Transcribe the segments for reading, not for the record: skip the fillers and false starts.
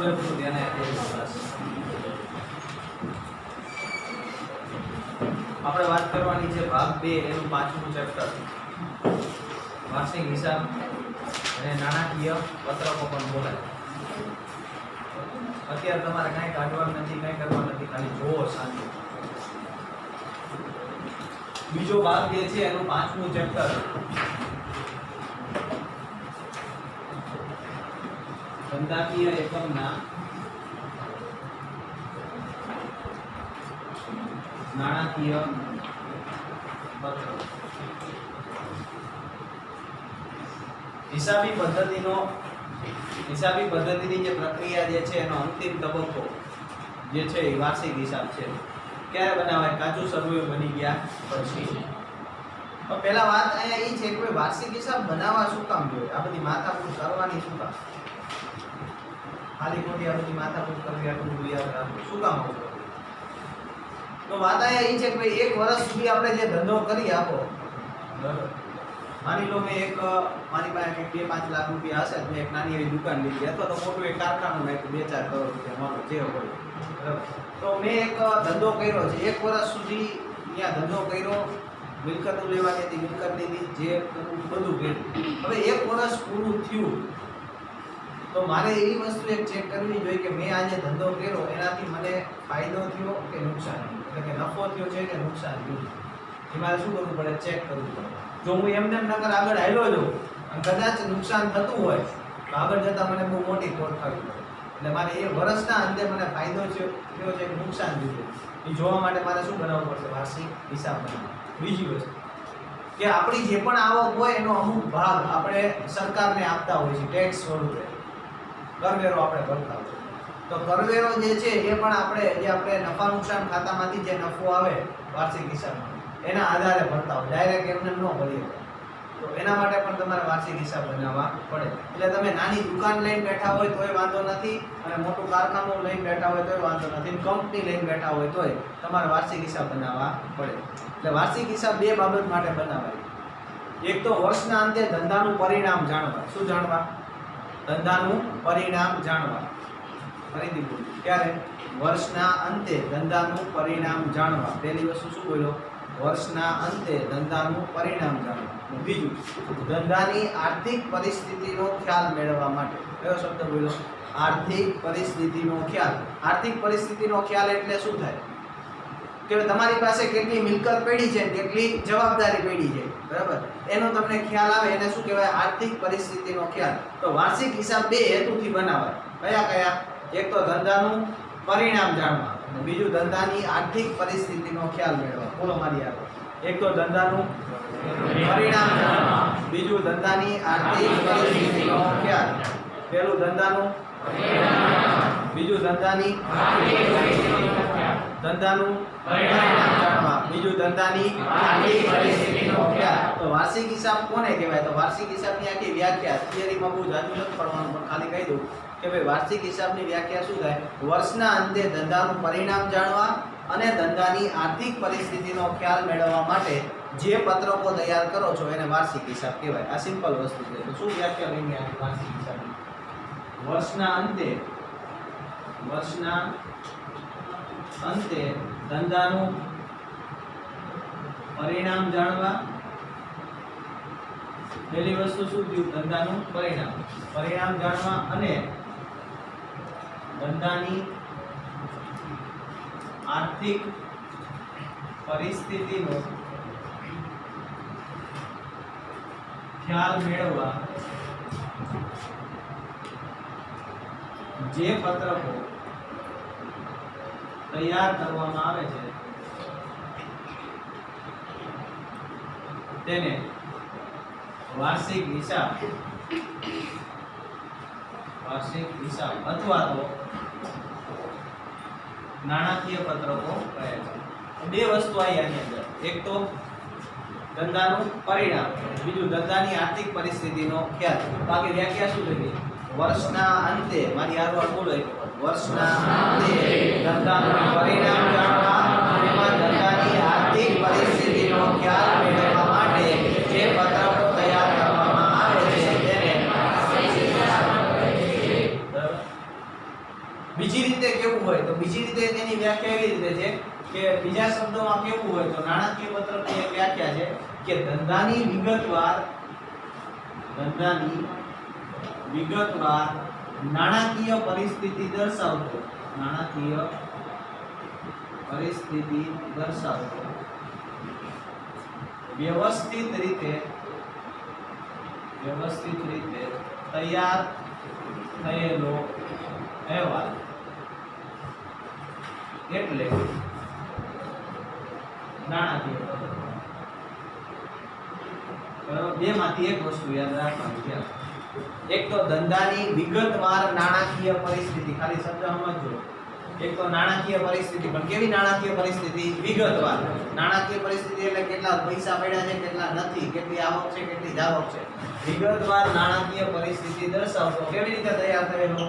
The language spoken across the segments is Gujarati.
પૂરેપૂરું ધ્યાન આપીએ. આપણે વાત કરવાની છે ભાગ 2 એનું 5મું ચેપ્ટર વાર્ષિક હિસાબ અને નાણાકીય પત્રકો પણ બોલાય. અત્યારે તમારે કાંઈ કાઢવાનું નથી, કાંઈ કરવાનું નથી, ખાલી જોવો શાંતિ. બીજો ભાગ જે છે એનું 5મું ચેપ્ટર ધંધાકીય એકમના નાણાકીય પત્ર. હિસાબી પદ્ધતિની જે પ્રક્રિયા જે છે એનો અંતિમ તબક્કો જે છે એ વાર્ષિક હિસાબ છે. ક્યારે બનાવાય? કાચું સર્વે બની ગયા પછી. તો પહેલા વાત અહીંયા એ છે કે વાર્ષિક હિસાબ બનાવવા શું કામ જોઈએ? આ બધી માથાકૂટ કરવાની શું કામ? ખાલી ખોટી આ બધી માથાકૂટ કરવી, આટલું બધું યાદ રાખવું શું કામ આવશે? તો વાત અહીંયા એ છે કે ભાઈ 1 વર્ષ સુધી આપણે જે ધંધો કરી આપો, બરાબર, માની લો મેં મારી પાસે કંઈક 2-5 લાખ રૂપિયા હશે, મેં એક નાની એવી દુકાન લીધી અથવા તો મોટું એક કારખાનું નાખ્યું 2-4 કરોડ રૂપિયા મારો જે હોય, બરાબર. તો મેં એક ધંધો કર્યો છે, 1 વર્ષ સુધી ત્યાં ધંધો કર્યો, મિલકતો લેવાની હતી, મિલકત લીધી, જે બધું કર્યું. હવે 1 વર્ષ પૂરું થયું તો મારે એવી વસ્તુ એક ચેક કરવી જોઈએ કે મેં આજે ધંધો કર્યો એનાથી મને ફાયદો થયો કે નુકસાન, એટલે કે નફો થયો છે કે નુકસાન થયું, એ મારે શું કરવું પડે? ચેક કરવું પડે. જો હું એમને નકર આગળ હાલ્યો છું અને કદાચ નુકસાન થતું હોય તો આગળ જતાં મને બહુ મોટી ખોટ થવી પડે. એટલે મારે એ વર્ષના અંતે મને ફાયદો થયો છે કે નુકસાન થયું છે એ જોવા માટે મારે શું બનાવવું પડશે? વાર્ષિક હિસાબ બનાવવો. બીજી વસ્તુ કે આપણી જે પણ આવક હોય એનો અમુક ભાગ આપણે સરકારને આપતા હોઈએ છીએ ટેક્સ સ્વરૂપે, કરવેરો આપણે ભરતા હોય. તો કરવેરો જે છે એ પણ આપણે નફા નુકસાન ખાતામાંથી જે નફો આવે વાર્ષિક હિસાબમાં એના આધારે ભરતા હોય, ડાયરેક્ટ એમને ન ભરીએ. તો એના માટે પણ તમારે વાર્ષિક હિસાબ બનાવવા પડે. એટલે તમે નાની દુકાન લઈને બેઠા હોય તોય વાંધો નથી, અને મોટું કારખાનું લઈને બેઠા હોય તોય વાંધો નથી, કંપની લઈને બેઠા હોય તોય તમારે વાર્ષિક હિસાબ બનાવવા પડે. એટલે વાર્ષિક હિસાબ 2 બાબત માટે બનાવાય. એક તો વર્ષના અંતે ધંધાનું પરિણામ જાણવા. શું જાણવા? ધંધાનું પરિણામ જાણવા. ફરીથી બોલું, ક્યારે? વર્ષના અંતે ધંધાનું પરિણામ જાણવા. પહેલી વસ્તુ શું બોલ્યો? વર્ષના અંતે ધંધાનું પરિણામ જાણવા. બીજું, ધંધાની આર્થિક પરિસ્થિતિનો ખ્યાલ મેળવવા માટે. કયો શબ્દ બોલ્યો? આર્થિક પરિસ્થિતિનો ખ્યાલ. આર્થિક પરિસ્થિતિનો ખ્યાલ એટલે શું થાય? કે તમારી પાસે કેટલી મિલકત પડી છે, કેટલી જવાબદારી પડી છે, બરાબર, એનો તમને ખ્યાલ આવે, એને શું કહેવાય? આર્થિક પરિસ્થિતિનો ખ્યાલ. તો વાર્ષિક હિસાબ 2 હેતુથી બનાવાય. કયા? એક તો ધંધાનું પરિણામ જાણવા અને બીજું ધંધાની આર્થિક પરિસ્થિતિનો ખ્યાલ મેળવવા. બોલો મારી આગળ. એક તો ધંધાનું પરિણામ જાણવા, બીજું ધંધાની આર્થિક પરિસ્થિતિનો ખ્યાલ. પહેલું ધંધાનું પરિણામ, બીજું ધંધાની આર્થિક પરિસ્થિતિનો ખ્યાલ. ધંધાનું પરિણામ જાણવા, બીજું ધંધાની આર્થિક પરિસ્થિતિનો ખ્યાલ. તો વાર્ષિક હિસાબ કોને કહેવાય? તો વાર્ષિક હિસાબની આખી વ્યાખ્યા થિયરીમાં બહુ જાજુ નથી પડવાનું, પણ ખાલી કહી દઉં કે ભાઈ વાર્ષિક હિસાબની વ્યાખ્યા શું થાય? વર્ષના અંતે ધંધાનું પરિણામ જાણવા અને ધંધાની આર્થિક પરિસ્થિતિનો ખ્યાલ મેળવવા માટે જે પત્રકો તૈયાર કરો છો એને વાર્ષિક હિસાબ કહેવાય. આ સિમ્પલ વસ્તુ છે. તો શું વ્યાખ્યા લઈને આ વાર્ષિક હિસાબની? વર્ષના અંતે ધંધાનું પરિણામ જાણવા. પહેલી વસ્તુ શું થયું? ધંધાનું પરિણામ જાણવા અને ધંધાની આર્થિક પરિસ્થિતિનો ખ્યાલ મેળવવા જે પત્રકો તૈયાર કરવામાં આવે છે તેને વાર્ષિક હિસાબ અથવા તો નાણાકીય પત્રકો કહે છે. 2 વસ્તુ આવી આની અંદર. એક તો ધંધાનું પરિણામ, બીજું ધંધાની આર્થિક પરિસ્થિતિનો ખ્યાલ. બાકી વ્યાખ્યા શું થઈ? વર્ષના અંતે, મારી આગળ બોલો, વર્ષના અંતે ધંધાનું પરિણામ જાણવા અને ધંધાની આર્થિક પરિસ્થિતિનો ખ્યાલ મેળવવા માટે જે પત્રકો તૈયાર કરવામાં આવે છે તેને બીજી રીતે કેવું હોય તો બીજી રીતે તેની વ્યાખ્યા એવી રીતે છે કે બીજા શબ્દોમાં કેવું હોય તો નાણાકીય પત્રકની એક વ્યાખ્યા છે કે ધંધાની વિગતવાર નાણાકીય પરિસ્થિતિ દર્શાવતો વ્યવસ્થિત રીતે તૈયાર થયેલો અહેવાલ એટલે નાણાકીય પત્રક. બરાબર, બેમાંથી એક વસ્તુ યાદ રાખવાની છે. એક તો ધંધાની વિગતવાર નાણાકીય પરિસ્થિતિ, ખાલી શબ્દ સમજો. એક તો નાણાકીય પરિસ્થિતિ, પણ કેવી નાણાકીય પરિસ્થિતિ? વિગતવાર. નાણાકીય પરિસ્થિતિ એટલે કેટલા પૈસા પડ્યા છે, કેટલા નથી, કેટલી આવક છે, કેટલી જાવક છે. વિગતવાર નાણાકીય પરિસ્થિતિ દર્શાવતો કેવી રીતે તૈયાર થયેલો?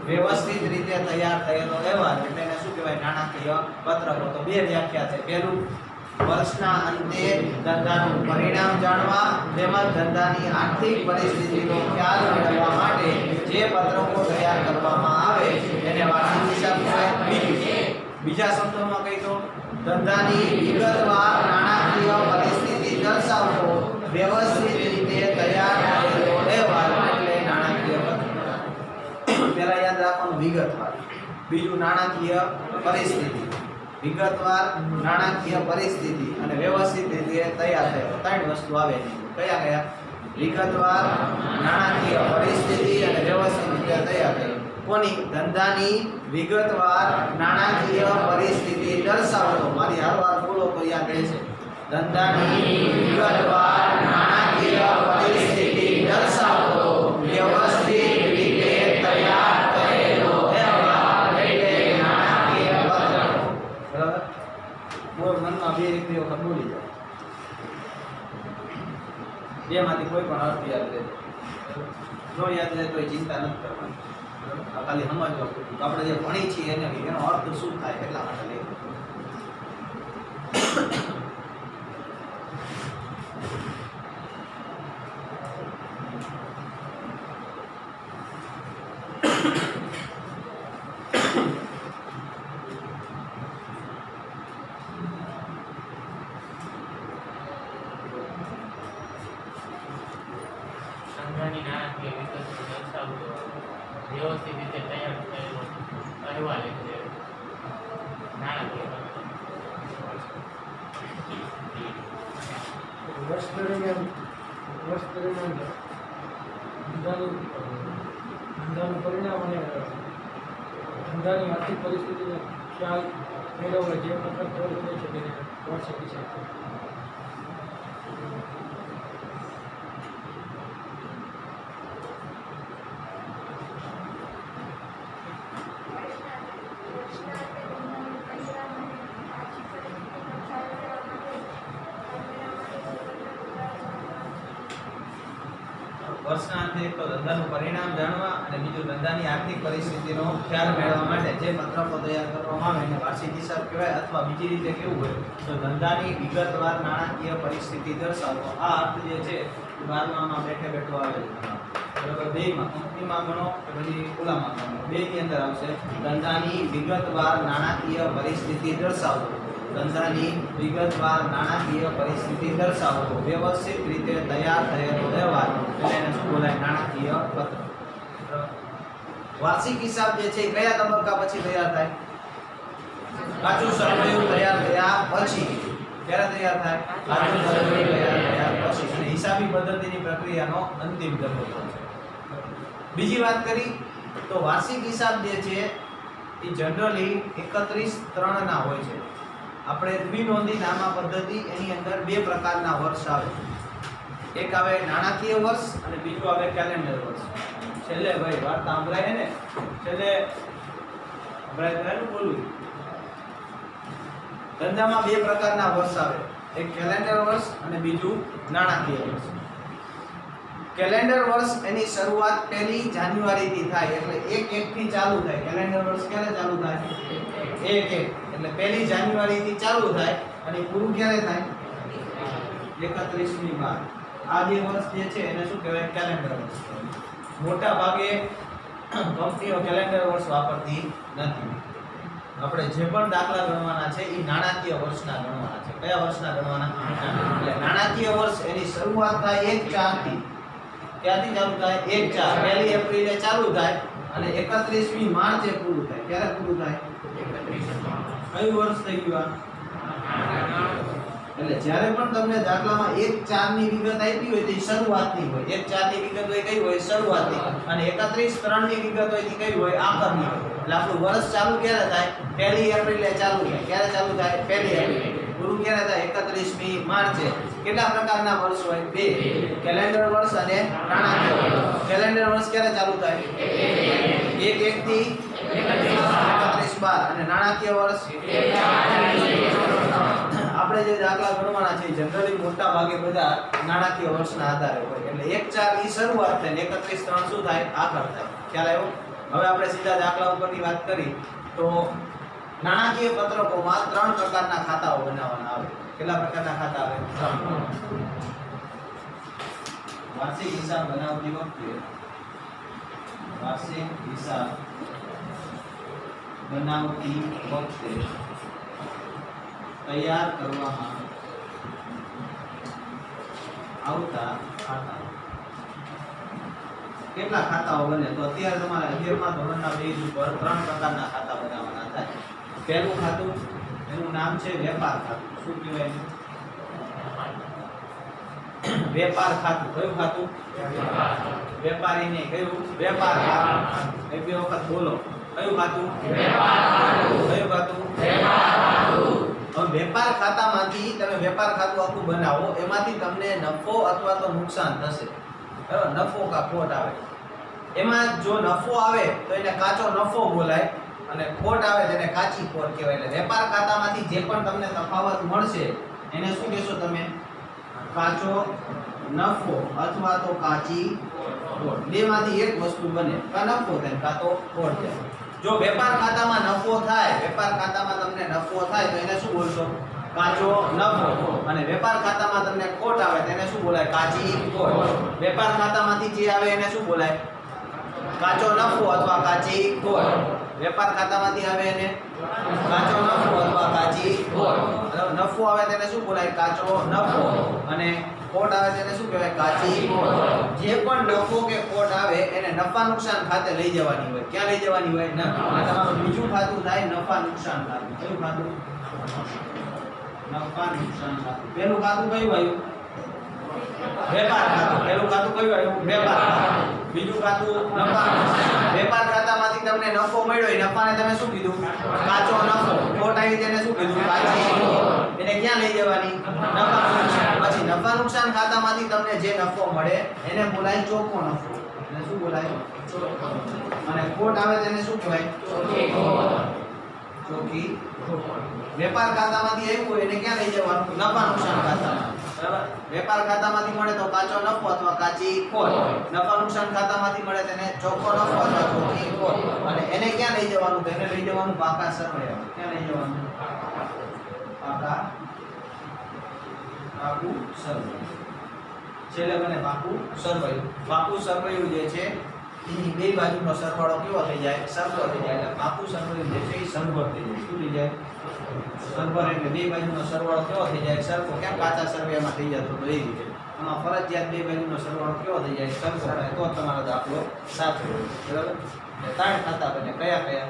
વ્યવસ્થિત રીતે તૈયાર થયેલો અહેવાલ એટલે એને શું કહેવાય? નાણાકીય પત્રકો. તો બે વ્યાખ્યા છે. પહેલું, વર્ષના અંતે ધંધાનું પરિણામ જાણવા તેમજ ધંધાની આર્થિક પરિસ્થિતિનો ખ્યાલ મેળવવા માટે જે પત્રકો તૈયાર કરવામાં આવે તેને વાર્ષિક હિસાબ કહેવાય. બીજા શબ્દોમાં કહી તો ધંધાની વિગતવાર નાણાકીય પરિસ્થિતિ દર્શાવતો વ્યવસ્થિત રીતે તૈયાર થયેલો અહેવાલ એટલે નાણાકીય પત્રક. પહેલા યાદ રાખવાનું વિગતવાર, બીજું નાણાકીય પરિસ્થિતિ. વિગતવાર નાણાકીય પરિસ્થિતિ અને વ્યવસ્થિત રીતે તૈયાર થયેલો, ત્રણ વસ્તુ આવે છે. કયા કયા? વિગતવાર, નાણાકીય પરિસ્થિતિ અને વ્યવસ્થિત રીતે તૈયાર થયેલો. કોની? ધંધાની વિગતવાર નાણાકીય પરિસ્થિતિ દર્શાવતો, મારી હારવાર બોલો તો યાદ રહેશે. ધંધાની વિગતવાર નાણાકીય પરિસ્થિતિ દર્શાવતો વ્યવસ્થિત રીતે તૈયાર થયેલો અહેવાલ એટલે નાણાકીય પત્રકો. બરાબર, કોઈ મનમાં બે એક વખત બોલી જાય, બેમાંથી કોઈ પણ અર્થ યાદ રહે. જો યાદ રહે તો ચિંતા નથી કરવાની. ખાલી સમજો આપણે જે ભણી છીએ એનો અર્થ શું થાય એટલા માટે લઈ. ધંધાની નાણાકીય વિગતો દર્શાવતો વ્યવસ્થિત રીતે તૈયાર થયેલો અહેવાલ એટલે નાણાકીય પત્રક. વર્ષ દરમિયાન ધંધાનું પરિણામ અને ધંધાની આર્થિક પરિસ્થિતિનો ખ્યાલ મેળવવા જે પત્રક તૈયાર કરે છે તેને વાર્ષિક હિસાબ છે. વર્ષના અંતે એક તો ધંધાનું પરિણામ જાણવા અને બીજું ધંધાની આર્થિક પરિસ્થિતિનો ખ્યાલ મેળવવા માટે જે પત્રકો તૈયાર કરવામાં આવે એને વાર્ષિક હિસાબ કહેવાય. અથવા બીજી રીતે કેવું હોય તો ધંધાની વિગતવાર નાણાકીય પરિસ્થિતિ દર્શાવતો. આ અર્થ જે છે એ 12માં બેઠે બેઠો આવે છે. બરાબર, બેમાં કંપનીમાં ગણો કે પછી ખુલ્લામાં ગણો, બેની અંદર આવશે ધંધાની વિગતવાર નાણાકીય પરિસ્થિતિ દર્શાવતો. ધંધાની વિગતવાર નાણાકીય પરિસ્થિતિ દર્શાવતો વ્યવસ્થિત રીતે તૈયાર થયેલો અહેવાલ એટલે એને શું બોલાય? નાણાકીય પત્રક. વાર્ષિક હિસાબ જે છે એ કયા તબક્કા પછી તૈયાર થાય? કાચું સરવૈયું તૈયાર થયા પછી. ક્યારે તૈયાર થાય? કાચું સરવૈયું તૈયાર થયા પછી. અને હિસાબી પદ્ધતિની પ્રક્રિયાનો અંતિમ તબક્કો છે. બીજી વાત કરી તો વાર્ષિક હિસાબ જે છે એ જનરલી 31-3 ના હોય છે. આપણે દ્વિનોંધી નામા પદ્ધતિ એની અંદર બે પ્રકારના વર્ષ આવે. એક આવે નાણાકીય વર્ષ અને બીજું આવે કેલેન્ડર વર્ષ. છેલ્લે ભાઈ વાર્તા સંભળાય ને, છેલ્લે સંભળાય બોલું. ધંધામાં બે પ્રકારના વર્ષ આવે, એક કેલેન્ડર વર્ષ અને બીજું નાણાકીય વર્ષ. કેલેન્ડર વર્ષ એની શરૂઆત 1 જાન્યુઆરીથી થાય એટલે 1/1 થી ચાલુ થાય. કેલેન્ડર વર્ષ ક્યારે ચાલુ થાય? 1/1 એટલે 1 જાન્યુઆરીથી ચાલુ થાય અને પૂરું ક્યારે થાય? 31ની બાદ. આ જે વર્ષ જે છે એને શું કહેવાય? કેલેન્ડર વર્ષ. મોટા ભાગે કંપનીઓ કેલેન્ડર વર્ષ વાપરતી નથી. આપણે જે પણ દાખલા ગણવાના છે એ નાણાકીય વર્ષના ગણવાના છે. કયા વર્ષના ગણવાના? એટલે નાણાકીય વર્ષ એની શરૂઆત થાય 1/4 થી. ક્યાંથી ચાલુ થાય? 1/4. 1 એપ્રિલે ચાલુ થાય અને 31મી માર્ચે પૂરું થાય. ક્યારે પૂરું થાય? 31 કયું વર્ષ થઈ ગયું આ? એટલે જ્યારે પણ તમને દાખલામાં 1/4 ની વિગત આપી હોય તો એ શરૂઆતની હોય. 1/4 ની વિગત હોય કઈ હોય? શરૂઆતની. અને 31/3 ની વિગત હોય તો કઈ હોય? આખરની હોય. એટલે આપણું વર્ષ ચાલુ ક્યારે થાય? 1 એપ્રિલે ચાલુ થાય. ક્યારે ચાલુ થાય? 1 એપ્રિલે. પૂરું ક્યારે થાય? 31મી માર્ચે. કેટલા પ્રકારના વર્ષ હોય? બે. કેલેન્ડર વર્ષ અને નાણાકીય વર્ષ. કેલેન્ડર વર્ષ ક્યારે ચાલુ થાય? 1/1 થી 31/12. અને નાણાકીય વર્ષ આપણે જે દાખલા ગણવાના છે જનરલી મોટા ભાગે બધા નાણાકીય વર્ષના આધારે હોય. એટલે 1/4 ઈ શરૂઆત થાય ને 31/3 શું થાય? આખર થાય. ખ્યાલ આવ્યો? હવે આપણે સીધા દાખલા ઉપરની વાત કરી તો નાણાકીય પત્રકોમાં 3 પ્રકારના ખાતાઓ બનાવવાના આવે. કેટલા પ્રકારના ખાતા આવે? 3. વાર્ષિક હિસાબ બનાવતી વખતે તૈયાર કરવામાં આવતા ખાતા. કેટલા ખાતાઓ બને? તો અત્યારે તમારે 11મા ધોરણના પેજ ઉપર 3 પ્રકારના ખાતા બનાવવાના થાય. પહેલું ખાતું એનું નામ છે વેપાર ખાતું. શું કહેવાય? વેપાર ખાતું. કયું ખાતું? વેપારીને કયું? વેપાર ખાતું. એક બે વખત બોલો. કયું ખાતું? વેપાર ખાતું. કયું ખાતું? વેપાર ખાતું. હવે વેપાર ખાતામાંથી તમે વેપાર ખાતું આખું બનાવો, એમાંથી તમને નફો અથવા તો નુકસાન થશે. બરાબર? નફો કા ખોટ આવે. એમાં જો નફો આવે તો એને કાચો નફો બોલાય અને ખોટ આવે તેને કાચી ખોટ કહેવાય. એટલે વેપાર ખાતામાંથી જે પણ તમને તફાવત મળશે એને શું કહેશો તમે? કાચો નફો અથવા તો કાચી ખોટ. બેમાંથી એક વસ્તુ બને, કા નફો થાય કા તો ખોટ થાય. જો વેપાર ખાતામાં નફો થાય, વેપાર ખાતામાં તમને નફો થાય તો એને શું બોલશો? કાચો નફો. અને વેપાર ખાતામાં તમને ખોટ આવે તેને શું બોલાય? કાચી ખોટ. વેપાર ખાતામાંથી જે આવે એને શું બોલાય? કાચો નફો અથવા કાચી ખોટ. વેપાર ખાતામાંથી આવે એને કાચો નફો અથવા કાચી ખોટ. નફો આવે તેને શું બોલાય? કાચો નફો. અને ખોટ આવે તેને શું કહેવાય? કાચી ખોટ. જે પણ નફો કે ખોટ આવે એને નફા નુકસાન ખાતે લઈ જવાની હોય. ક્યાં લઈ જવાની હોય? આ તમારું બીજું ખાતું થાય નફા નુકસાન ખાતું. કયું ખાતું? નફા નુકસાન ખાતું. પહેલું ખાતું કયું આવ્યું? વેપાર ખાતું. પહેલું ખાતું કયું આવ્યું? વેપાર ખાતું. બીજું ખાતું નફા નુકસાન. વેપાર ખાતામાંથી તમને નફો મળ્યો, એ નફાને તમે શું કીધું? કાચો નફો. ખોટ આવી તેને શું કીધું? કાચી ખોટ. એને ક્યાં લઈ જવાની? નફા નુકસાન. પછી નફા નુકસાન ખાતામાંથી તમને જે નફો મળે એને બોલાય ચોખ્ખો નફો. એને શું બોલાય? અને ખોટ આવે તેને શું કહેવાય? ચોખ્ખી ખોટ. વેપાર ખાતામાંથી આવ્યું હોય એને ક્યાં લઈ જવાનું? નફા નુકસાન ખાતામાં. બરાબર? વેપાર ખાતામાંથી મળે તો કાચો નફો અથવા કાચી ખોટ. નફા નુકસાન ખાતામાંથી મળે તેને ચોખ્ખો નફો અથવા ચોખ્ખી ખોટ. અને એને ક્યાં લઈ જવાનું? તો એને લઈ જવાનું પાકા સરવૈયા. ક્યાં લઈ જવાનું? પાકું સરવૈયું. છેલ્લે મને પાકું સરવૈયું. પાકું સરવૈયું જે છે એની બે બાજુનો સરવાળો કેવો થઈ જાય? સરખો થઈ જાય. એટલે પાકું સરવૈયું જે છે એ સરભર થઈ જાય. શું થઈ જાય? સરભર. એટલે બે બાજુનો સરવાળો કેવો થઈ જાય? સરખો. કેમ કાચા સરવૈયામાં થઈ જતો તો એ રીતે આમાં ફરજિયાત બે બાજુનો સરવાળો કેવો થઈ જાય? સરખો થાય તો તમારો દાખલો સાચો. બરાબર? એટલે 3 ખાતા બને. કયા કયા?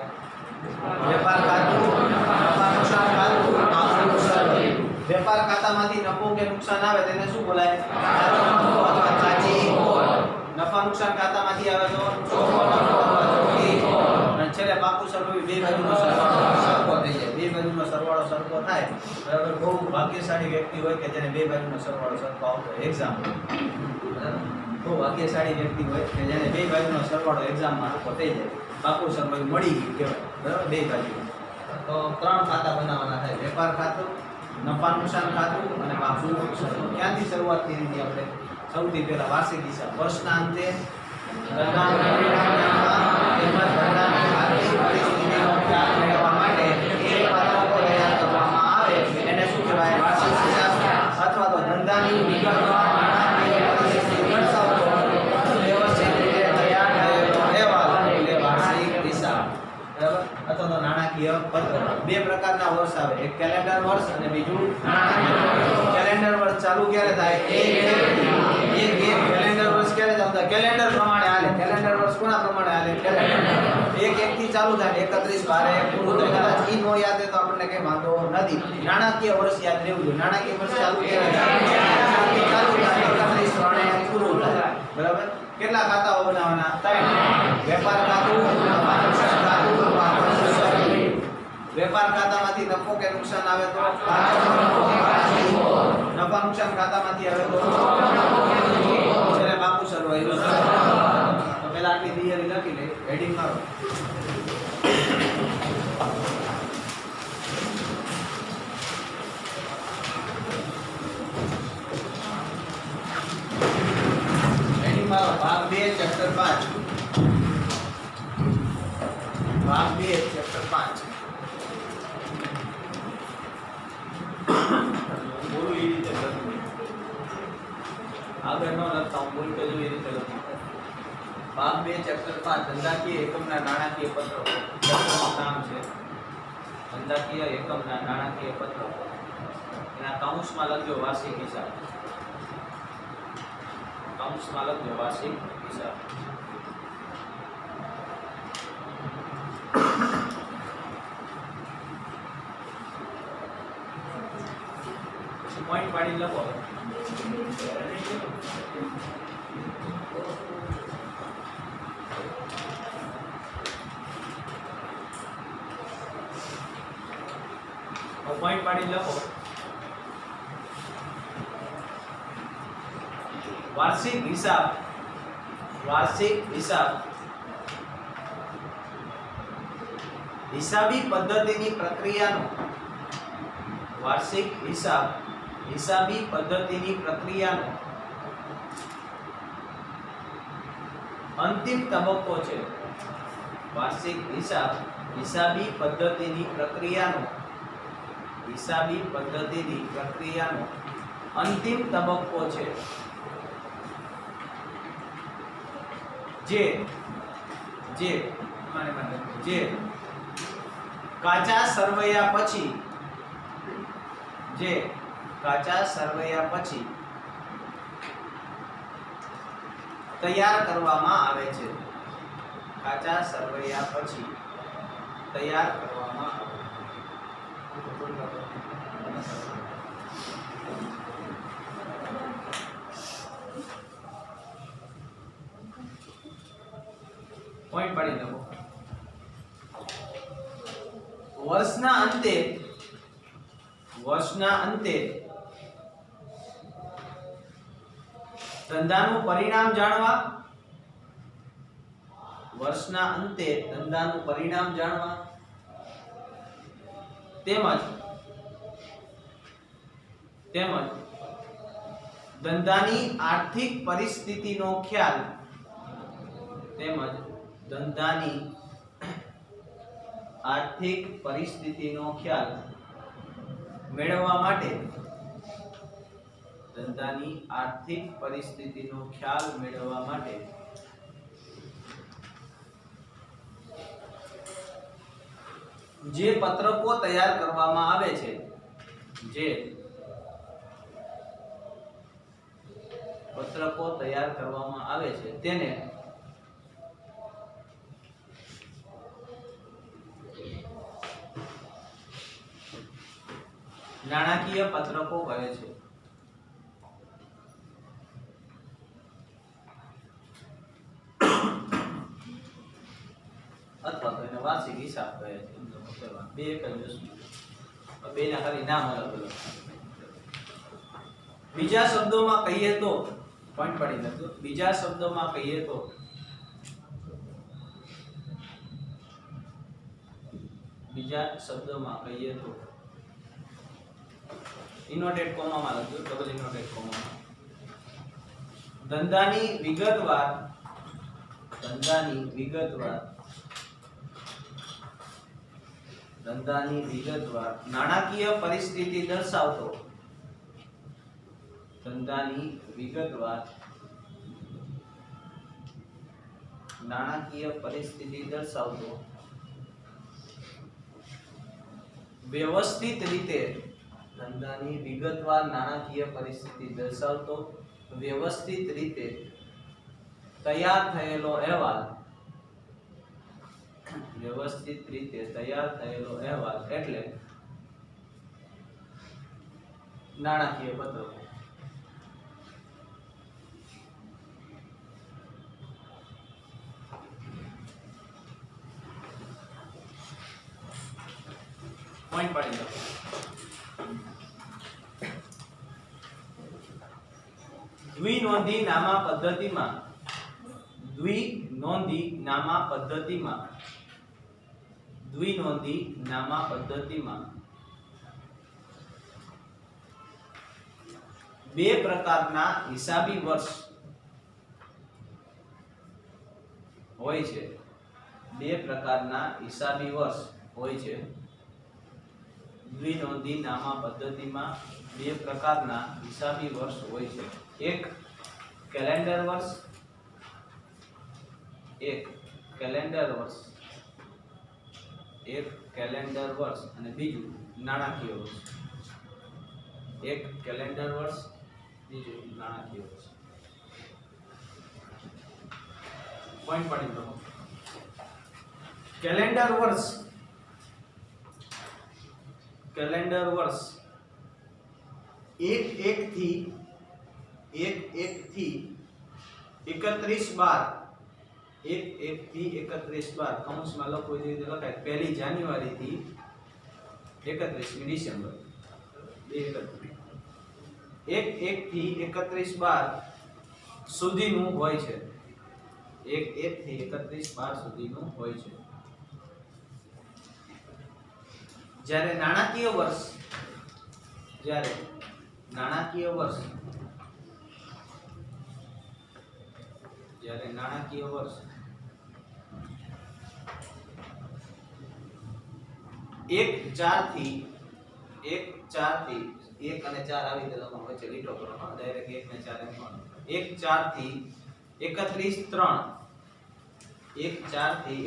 વેપાર ખાતું, નફા નુકસાન ખાતું, પાકું સરવૈયું. વેપાર ખાતામાંથી નફો કે નુકસાન આવે તેને શું બોલાય? કાચો નફો અથવા કાચી ખોટ. નફા નુકસાન ખાતામાંથી આવે તો ચોખ્ખો નફો અથવા ચોખ્ખી ખોટ. અને છેલ્લે પાકું સરવૈયું બે બાજુનો સરવાળો સરખો થઈ જાય. બે બાજુનો સરવાળો સરખો થાય. બરાબર? બહુ ભાગ્યશાળી વ્યક્તિ હોય કે જેને બે બાજુનો સરવાળો સરખો આવતો હોય. એક્ઝામ્પલ. બરાબર? બહુ ભાગ્યશાળી વ્યક્તિ હોય કે જેને બે બાજુનો સરવાળો એક્ઝામમાં સરખો થઈ જાય. પાકું સરવૈયું મળી ગયું કહેવાય. બરાબર? બે બાજુ. તો 3 ખાતા બનાવવાના થાય. વેપાર ખાતું, નફા નુકસાન ખાતું અને પાકું સરવૈયું. ક્યાંથી શરૂઆત કરી હતી આપણે? સૌથી પહેલા વાર્ષિક હિસાબ. વર્ષના અંતે ધંધાના પરિણામમાં તેમજ ધંધાની આર્થિક પરિસ્થિતિનો ખ્યાલ મેળવવા માટે એક પત્રકો તૈયાર કરવામાં આવે એને શું કહેવાય? વાર્ષિક હિસાબ. અથવા તો ધંધાની વિગતવાર નાણાકીય પરિસ્થિતિ દર્શાવતો વ્યવસ્થિત રીતે તૈયાર થયેલો અહેવાલ એટલે પત્ર. બે પ્રકારના વર્ષ આવે, એક કેલેન્ડર વર્ષ અને બીજું કેલેન્ડર વર્ષ ચાલુ ક્યારે થાય? એક કેલેન્ડર વર્ષ ક્યારે ચાલુ થાય? કેલેન્ડર પ્રમાણે હાલે. કેલેન્ડર વર્ષ કોના પ્રમાણે હાલે? કેલેન્ડર. એક થી ચાલુ થાય, 31/12 પૂરું થાય. કદાચ ઈ નો યાદ હોય તો આપણને કઈ વાંધો નથી. નાણાકીય વર્ષ યાદ રહેવું જોઈએ. નાણાકીય વર્ષ ચાલુ ક્યારે થાય? ચાલુ થાય 31/3 પૂરું થાય. બરાબર? કેટલા ખાતાઓ બનાવવાના? 3. વેપાર ખાતું, નફા નુકસાન ખાતું, વેપાર ખાતામાંથી નફો કે નુકસાન આવે તો નફા નુકસાન ખાતામાંથી આવે તો છેલ્લે બાપુ સર્વ આવ્યું. તો પહેલા આટલી તૈયારી લખી લે, હેડિંગ મારો. भाग 2 चैप्टर 5 भाग 2 चैप्टर 5 बोलो ये રીતે લખો. આગળ નો લખતા હું બોલતો જો એ રીતે લખો. ભાગ 2 ચેપ્ટર 5 ધંધાકીય એકમના નાણાકીય પત્રો. ચેપ્ટરનું નામ છે ધંધાકીય એકમના નાણાકીય પત્રો. એના કૌંસમાં લખજો વાર્ષિક હિસાબ. કૌંસમાં લખજો વાર્ષિક હિસાબ. પોઈન્ટ પાડી લખો. પોઈન્ટ પાડી લખો. वार्षिक हिसाब. वार्षिक हिसाब हिसाबी पद्धतिनी प्रक्रियानो वार्षिक हिसाब हिसाबी पद्धतिनी प्रक्रियानो अंतिम तबक्को छे. वार्षिक हिसाब हिसाबी पद्धतिनी प्रक्रियानो हिसाबी पद्धतिनी प्रक्रियानो अंतिम तबक्को छे. जे जे जे કાચા સરવૈયા પછી જે કાચા સરવૈયા પછી તૈયાર કરવામાં આવે છે. કાચા સરવૈયા પછી તૈયાર કરવામાં આવે પોઈન્ટ પાડી દો. વર્ષના અંતે ધંધાનું પરિણામ જાણવા વર્ષના અંતે ધંધાનું પરિણામ જાણવા તેમજ ધંધાની આર્થિક પરિસ્થિતિનો ખ્યાલ ધંધાની આર્થિક પરિસ્થિતિનો ખ્યાલ મેળવવા માટે ધંધાની આર્થિક પરિસ્થિતિનો ખ્યાલ મેળવવા માટે જે પત્રકો તૈયાર કરવામાં આવે છે જે પત્રકો તૈયાર કરવામાં આવે છે તેને નાણાકીય પત્રકો કહે છે. અથવા તો એને વાર્ષિક હિસાબ કહે છે. બે એક જ વસ્તુ, બે ના ખાલી નામ અલગ અલગ. બીજા શબ્દોમાં કહીએ તો પોઈન્ટ પડી લખો. બીજા શબ્દોમાં કહીએ તો ઇનોટેડ કોમામાં લખજો, ડબલ ઇનોટેડ કોમામાં. ધંધાની વિગતવાર નાણાકીય પરિસ્થિતિ દર્શાવતો વ્યવસ્થિત રીતે ધંધાની વિગતવાર નાણાકીય પરિસ્થિતિ દર્શાવતો વ્યવસ્થિત રીતે તૈયાર થયેલો અહેવાલ વ્યવસ્થિત રીતે તૈયાર થયેલો અહેવાલ એટલે નાણાકીય પત્રકો. પોઈન્ટ પાડી દો. દ્વિનોંધી નામા પદ્ધતિમાં બે પ્રકારના હિસાબી વર્ષ હોય છે. દ્વિનોંધી નામા પદ્ધતિમાં બે પ્રકારના હિસાબી વર્ષ હોય છે. એક કેલેન્ડર વર્ષ અને બીજું નાણાકીય વર્ષ. પોઈન્ટ પડી દો. કેલેન્ડર વર્ષ એક થી 31/12 કૌંસમાં લખો એ રીતે લખાય. 1 જાન્યુઆરી થી 31મી ડિસેમ્બર 1 થી 31/12 સુધીનું હોય છે. 1 થી 31/12 સુધીનું હોય છે. જ્યારે નાણાકીય વર્ષ એક ચાર થી 1 અને 4 આવી રીતે લખવાનું વચ્ચે લીટો કરવાનો. ડાયરેક્ટ 1 ને 4 એમ લખવાનું. 1 4 થી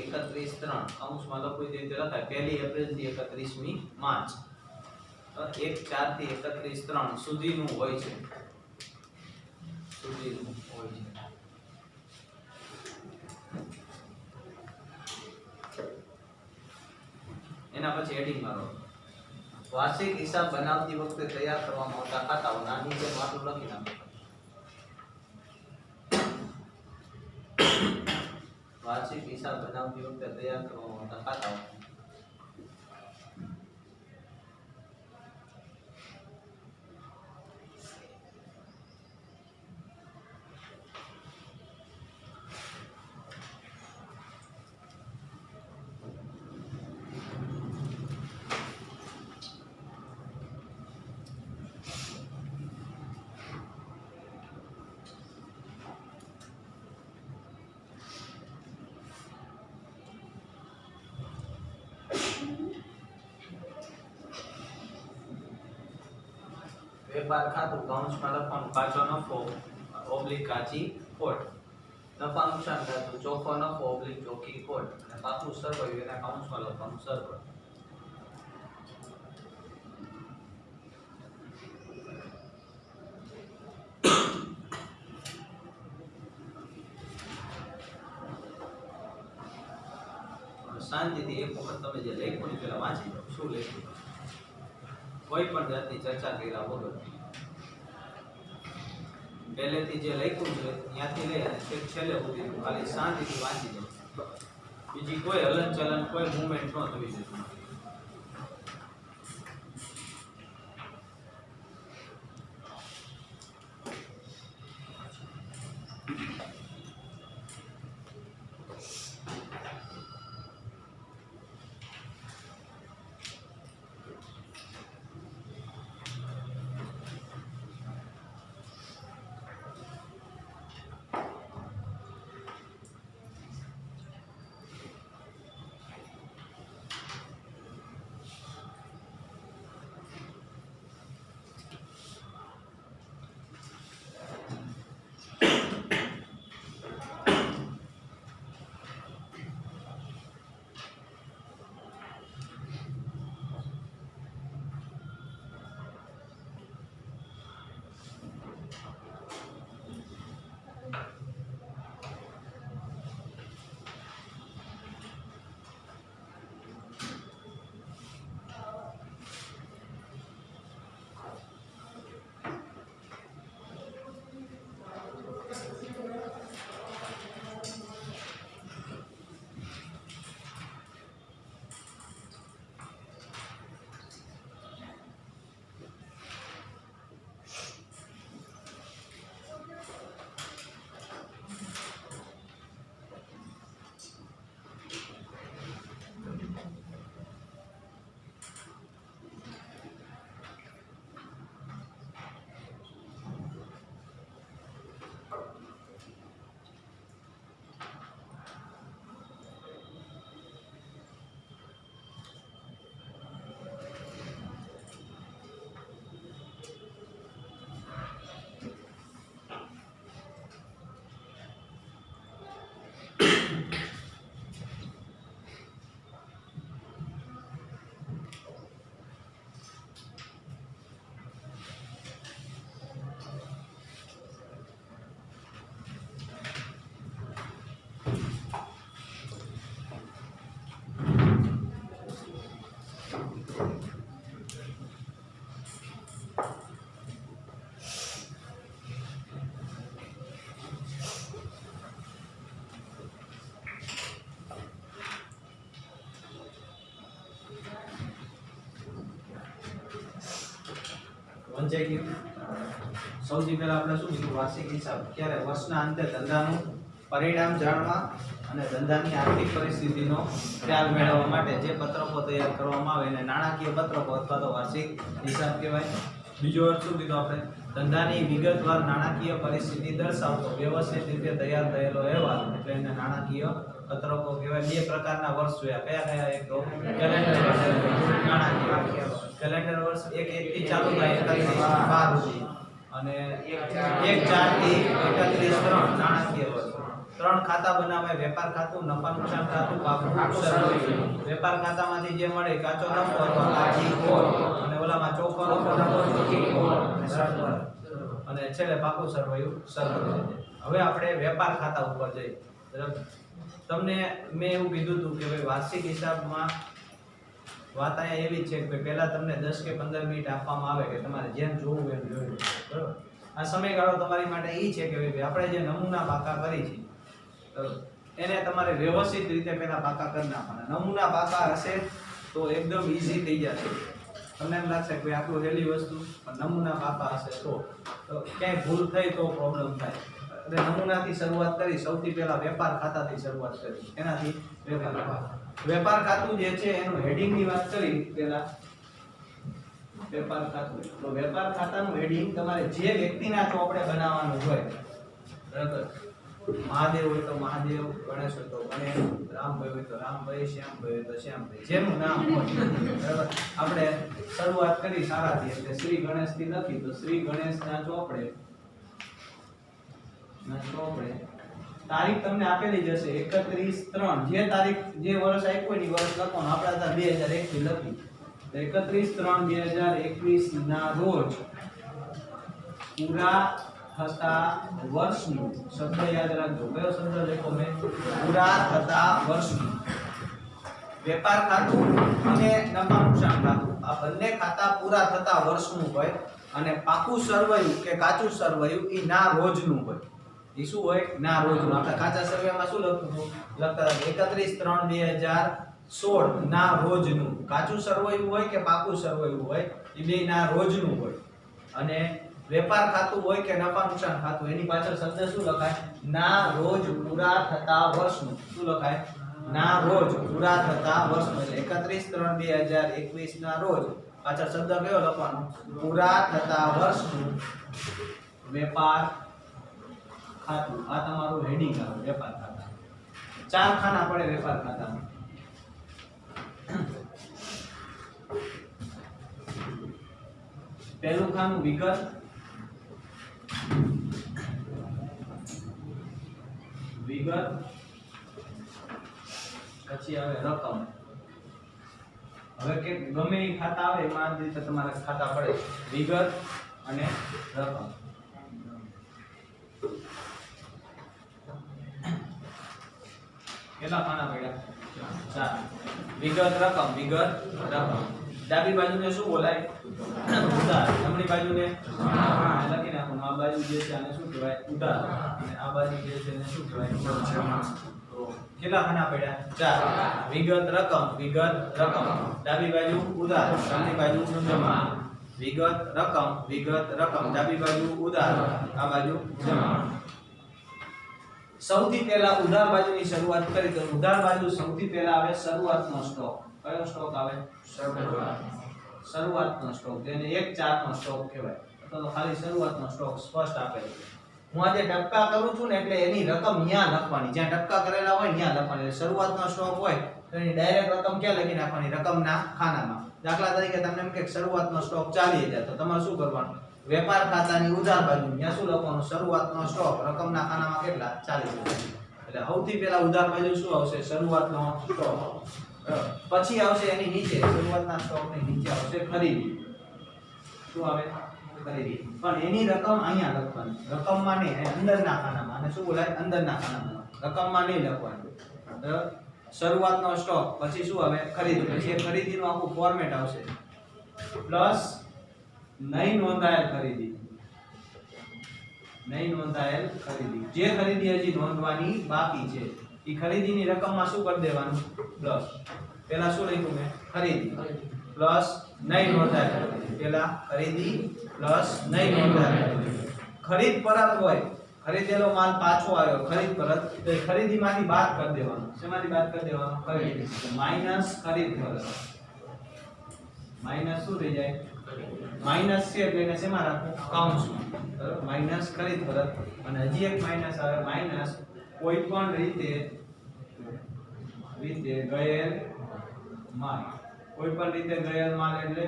31/3 કૌંસમાં લખો એ રીતે લખાય. 1 એપ્રિલ થી 31મી માર્ચ 1 4 થી 31/3 સુધીનું હોય છે. એના પછી હેડિંગ મારો. વાર્ષિક હિસાબ બનાવતી વખતે તૈયાર કરવામાં આવતા ખાતાઓ નાની જેમ આટલું લખી નાખો. વાર્ષિક હિસાબ બનાવતી વખતે તૈયાર કરવામાં આવતા ખાતાઓ વેપાર ખાતું કૌંસમાં લખવાનું કાચો નફો ઓબ્લિક કાચી ખોટ. નફા નુકસાન ખાતું ચોખ્ખો નફો ઓબ્લિક ચોખ્ખી ખોટ. અને પાકું સરવૈયું એના કૌંસમાં લખવાનું સરવૈયું. શાંતિથી એક વખત તમે જે લખ્યું ને પેલા વાંચી લો. શું લખ્યું? કોઈ પણ જાતની ચર્ચા કર્યા વગર પહેલેથી જે લખ્યું છે ત્યાંથી લઈ અને છેલ્લે સુધી ખાલી શાંતિથી વાંચી લો. બીજી કોઈ હલનચલન કોઈ મુવમેન્ટ ન થવી જોઈએ. સમજાઈ ગયું? સૌથી પહેલા આપણે શું કીધું? વાર્ષિક હિસાબ. ક્યારે? વર્ષના અંતે ધંધાનું પરિણામ જાણવા અને ધંધાની આર્થિક પરિસ્થિતિનો ખ્યાલ મેળવવા માટે જે પત્રકો તૈયાર કરવામાં આવે એને નાણાકીય પત્રકો અથવા તો વાર્ષિક હિસાબ કહેવાય. બીજો અર્થ શું કીધો આપણે? ધંધાની વિગતવાર નાણાકીય પરિસ્થિતિ દર્શાવતો વ્યવસ્થિત રીતે તૈયાર થયેલો અહેવાલ એટલે એને નાણાકીય પત્રકો કહેવાય. બે પ્રકારના વર્ષ જોયા. કયા કયા? એક તો કેલેન્ડર વર્ષ અને નાણાકીય. કેલેન્ડર વર્ષ 1 થી ચાલુ થાય 31 સુધી અને 1 4 થી 31 3 નાણાકીય વર્ષ. 3 ખાતા બનાવે: વેપાર ખાતું, નફા નુકસાન ખાતું, પાકું સરવૈયું. વેપાર ખાતામાંથી જે મળે કાચો નફો અથવા કાચી ખોટ, અને ઓલામાં ચોખ્ખો નફો ચોખ્ખી ખોટ, અને છેલ્લે પાકું સરવૈયું સરવૈયું. હવે આપણે વેપાર ખાતા ઉપર જઈએ. તમને મેં એવું કીધું હતું કે ભાઈ વાર્ષિક હિસાબમાં વાત અહીંયા એવી છે કે પહેલા તમને 10 કે 15 મિનિટ આપવામાં આવે કે તમારે જેમ જોવું એમ જોયું. બરાબર? આ સમયગાળો તમારી માટે એ છે કે ભાઈ આપણે જે નમૂના પાકા કરી છે એને તમારે વ્યવસ્થિત રીતે પહેલા પાકા કરી નાખવાના. નમૂના પાકા હશે તો એકદમ ઈઝી થઈ જશે. તમને એમ લાગશે કે આટલું હેલી વસ્તુ, પણ નમૂના પાકા હશે તો ક્યાંય ભૂલ થઈ તો પ્રોબ્લેમ થાય. એટલે નમૂનાથી શરૂઆત કરી. સૌથી પહેલા વેપાર ખાતાથી શરૂઆત કરી. એનાથી વેપાર ખાતું જે છે એનું હેડિંગની વાત કરી પહેલા. વેપાર ખાતું, તો વેપાર ખાતાનું હેડિંગ તમારે જે વ્યક્તિના ચોપડે બનાવવાનું હોય. બરાબર? મહાદેવ હોય તો મહાદેવ, ગણેશ હોય તો ગણેશ, રામભાઈ હોય તો રામભાઈ, શ્યામભાઈ હોય તો શ્યામભાઈ, જેનું નામ હોય. બરાબર? આપણે શરૂઆત કરી સારાથી એટલે શ્રી ગણેશથી લખી તો શ્રી ગણેશના ચોપડે તારીખ તમને આપેલી જશે 31/3. જે તારીખ જે વર્ષ આપ્યું હોય ને વર્ષ લખવાનું. આપણે હતા 2001 થી લખી. 31/3/2021 ના રોજ પૂરા થતા વર્ષનું શબ્દ યાદ રાખજો. કયો શબ્દ લખો મેં? પૂરા થતા વર્ષનું. વેપાર ખાતું અને નફા નુકસાન ખાતું આ બંને ખાતા પૂરા થતા વર્ષનું હોય અને પાકું સરવૈયું કે કાચું સરવૈયું એ ના રોજનું હોય. એ શું હોય? ના રોજનું. આપણે કાચા સરવૈયામાં શું લખતું લખતા હતા? 31/3/2016 ના રોજનું. કાચું સરવૈયું હોય કે પાકું સરવૈયું હોય એ બે ના રોજનું હોય. અને વેપાર ખાતું હોય કે નફા નુકસાન ખાતું એની પાછળ શબ્દ શું લખાય? ના રોજ પૂરા થતા વર્ષનું. શું લખાય? ના રોજ પૂરા થતા વર્ષનું. એટલે 31/3/2021 ના રોજ પાછળ શબ્દ કયો લખવાનો? પૂરા થતા વર્ષનું વેપાર ખાતું. આ તમારું હેડિંગ આવે વેપાર ખાતા. 4 ખાના પડે વેપાર ખાતામાં. પહેલું ખાનું વિગત, પછી આવે રકમ. હવે કે ગમે એ ખાતા આવે એમાં આ રીતે તમારા ખાતા પડે વિગત અને રકમ. કેટલા ખાના પડ્યા? 4. વિગત રકમ, વિગત રકમ. ડાબી બાજુને શું બોલાય? ઉધાર. જમણી બાજુને લખી નાખો. આ બાજુ જે છે આને શું કહેવાય? ઉધાર. અને આ બાજુ જે છે એને શું કહેવાય? જમા. તો કેટલા ખાના પડ્યા? 4. વિગત રકમ, વિગત રકમ. ડાબી બાજુ ઉધાર, જમણી બાજુ જમા. વિગત રકમ, વિગત રકમ. ડાબી બાજુ ઉધાર, આ બાજુ જમા. સૌથી પહેલા ઉધાર બાજુની શરૂઆત કરી તો ઉધાર બાજુ સૌથી પહેલા આવે શરૂઆતનો સ્ટોક. કયો સ્ટોક આવે? શરૂઆતનો સ્ટોક. જેને 1/4 નો સ્ટોક કહેવાય. તો ખાલી શરૂઆતનો સ્ટોક સ્પષ્ટ આપેલો છે. હું આજે ટપકા કરું છું ને એટલે એની રકમ અહીંયા લખવાની. જ્યાં ટપકા કરેલા હોય ત્યાં લખવાની. એટલે શરૂઆતનો સ્ટોક હોય તો એની ડાયરેક્ટ રકમ ક્યાં લખી નાખવાની? રકમના ખાનામાં. દાખલા તરીકે તમને એમ કે શરૂઆતનો સ્ટોક 40,000 તો તમારે શું કરવાનું? વેપાર ખાતાની ઉધાર બાજુ ત્યાં શું લખવાનું? શરૂઆતનો સ્ટોક. રકમના ખાનામાં કેટલા? 40,000. એટલે સૌથી પહેલા ઉધાર બાજુ શું આવશે? શરૂઆતનો સ્ટોક. પછી આવશે એની નીચે શરૂઆતના સ્ટોકની નીચે આવશે ખરીદી. શું આવે? ખરીદી. પણ એની રકમ અહીંયા લખવાની. રકમમાં નહીં, અંદરના ખાનામાં. અને શું બોલાય? અંદરના ખાનામાં. રકમમાં નહીં લખવાનું. શરૂઆતનો સ્ટોક પછી શું આવે? ખરીદી. પછી ખરીદીનું આખું ફોર્મેટ આવશે. પ્લસ નહીં નોંધાયેલ ખરીદી. નહીં નોંધાયેલ ખરીદી. જે ખરીદી હજી નોંધવાની બાકી છે એ ખરીદીની રકમમાં શું કરી દેવાનું? પ્લસ. પહેલા શું લખ્યું મેં? ખરીદી. પ્લસ નહીં નોંધાયેલ ખરીદી. પેલા ખરીદી પ્લસ નહીં નોંધાયેલ ખરીદી. ખરીદ પરત હોય, ખરીદેલો માલ પાછો આવ્યો, ખરીદ પરત, તો એ ખરીદીમાંથી બાદ કરી દેવાનો. શેમાંથી બાદ કરી દેવાનો? ખરીદી. માઈનસ ખરીદ પરત. માઈનસ શું થઈ જાય? માઈનસ છે એટલે એને શેમાં રાખવું? કૌંસમાં. બરાબર? માઈનસ ખરીદ પરત. અને હજી એક માઈનસ આવે, માઈનસ કોઈ પણ રીતે ગયેલ માલ. કોઈ પણ રીતે ગયેલ માલ એટલે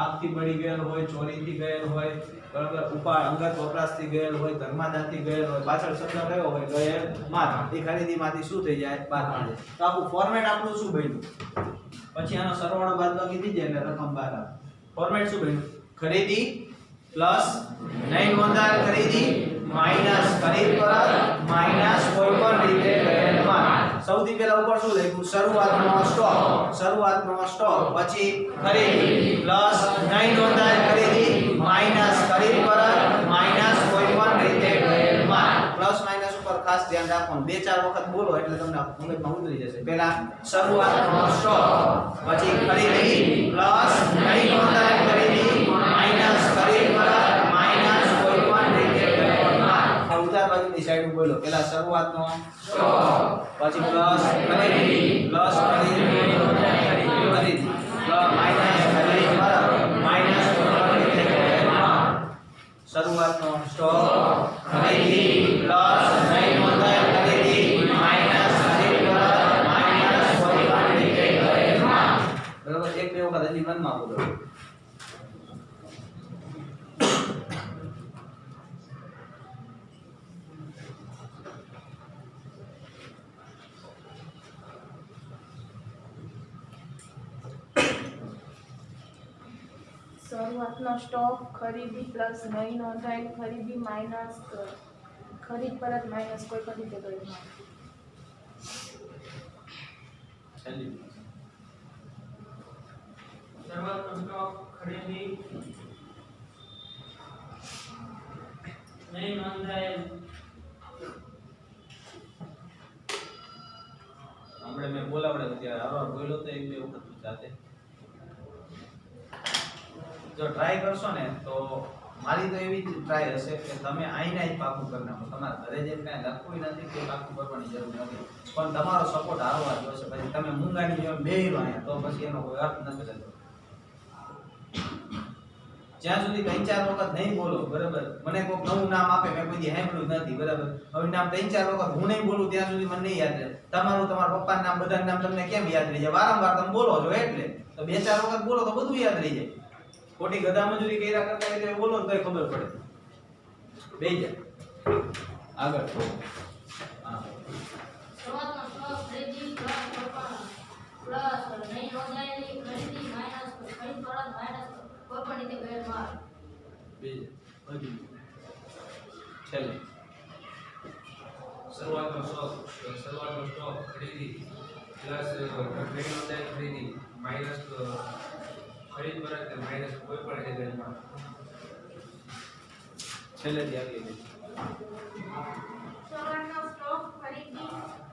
આગથી બળી ગયેલ હોય, ચોરીથી ગયેલ હોય, બરાબર, ઉપાડ અંગત વપરાશથી ગયેલ હોય, ધર્માદાનથી ગયેલ હોય, પાછળ શબ્દ કયો હોય? ગયેલ માલ. એ ખરીદીમાંથી શું થઈ જાય? બાદ થઈ જાય. તો આખું ફોર્મેટ આપણું શું બન્યું? પછી આનો સરવાળો બાદબાકી થઈ જાય એટલે રકમ બહાર આવે. ફોર્મેટ શું બન્યું? ખરીદી પ્લસ નહીં નોંધાયેલ ખરીદી માઈનસ ખરીદ પરત માઈનસ કોઈ પણ રીતે ગયેલ માલ. સૌથી પહેલા ઉપર શું લખ્યું? શરૂઆતનો સ્ટોક. શરૂઆતનો સ્ટોક પછી ખરીદી પ્લસ નહીં નોંધાયેલ ખરીદી માઈનસ ખરીદ પરત માઈનસ કોઈ પણ રીતે ગયેલ માલ. પ્લસ માઈનસ ઉપર ખાસ ધ્યાન રાખવાનું. બે ચાર વખત બોલો એટલે તમને મગજમાં ઉતરી જશે. પહેલા શરૂઆતનો સ્ટોક પછી ખરીદી પ્લસ નહીં નોંધાયેલ ખરીદી માઈનસ ખરીદ પરત માઈનસ કોઈ પણ રીતે ગયેલ માલ. આ ઉધાર બાજુની સાઈડ બોલો. પહેલા શરૂઆતનો સ્ટોક પછી પ્લસ ખરીદી પ્લસ ખરીદી માઈનસ ખરીદ પરત માઈનસ કોઈ પણ રીતે ગયેલ માલ. શરૂઆતનો સ્ટોક ખરીદી પ્લસ નહીં નોંધાયેલ ખરીદી માઈનસ ખરીદ પરત માઈનસ કોઈ પણ રીતે ગયેલ માલ. બરાબર? એક બે વખત હજી મનમાં બોલો. શરૂઆતનો સ્ટોક ખરીદી પ્લસ નહીં નોંધાયેલ ખરીદી માઇનસ ખરીદ પરત માઇનસ કોઈ પણ રીતે ગયેલ માલ. શરૂઆતનો સ્ટોક ખરીદી નહીં નોંધાયેલ આપણે મેં બોલાવડે ત્યારે આવા બોલ્યો તો એક બે વખત જાતે જો ટ્રાય કરશો ને તો મારી તો એવી જ ટ્રાય હશે કે તમે આઈના જ પાકું કરી નાખો. તમારા ઘરે જેમ કાંઈ લખવું નથી તે પાકું કરવાની જરૂર નથી, પણ તમારો સપોર્ટ આવવા જોશે. પછી તમે મૂંગાની જેમ બેહી રહ્યા તો પછી એનો કોઈ અર્થ નથી રહેતો. જ્યાં સુધી ત્રણ ચાર વખત નહીં બોલો, બરાબર, મને કોઈક નવું નામ આપે, મેં કોઈ દી સાંભળ્યું નથી, બરાબર, હવે નામ ત્રણ ચાર વખત હું નહીં બોલું ત્યાં સુધી મને નહીં યાદ રહે. તમારું તમારા પપ્પાનું નામ બધાનું નામ તમને કેમ યાદ રહી જાય? વારંવાર તમે બોલો છો એટલે. તો બે ચાર વખત બોલો તો બધું યાદ રહી જાય. ખોટી ગધા મજૂરી કર્યા કરતા એટલે બોલો ને તોય ખબર પડે. બેહી જાય આગળ. હા, શરૂઆતનો સ્ટોક ખરીદી પ્લસ નહીં નોંધાયેલી ખરીદી માઈનસ ખરીદ પરત માઈનસ કોઈ પણ રીતે ગયેલ માલ. બેહી જાય હજી છેલ્લે. શરૂઆતનો સ્ટોક ખરીદી પ્લસ નહીં નોંધાયેલ ખરીદી માઇનસ ખરીદ પરત માઇનસ કોઈ પણ રીતે ગયેલ માલ. છેલ્લે આગળ બેહી. શરૂઆતનો સ્ટોક ખરીદી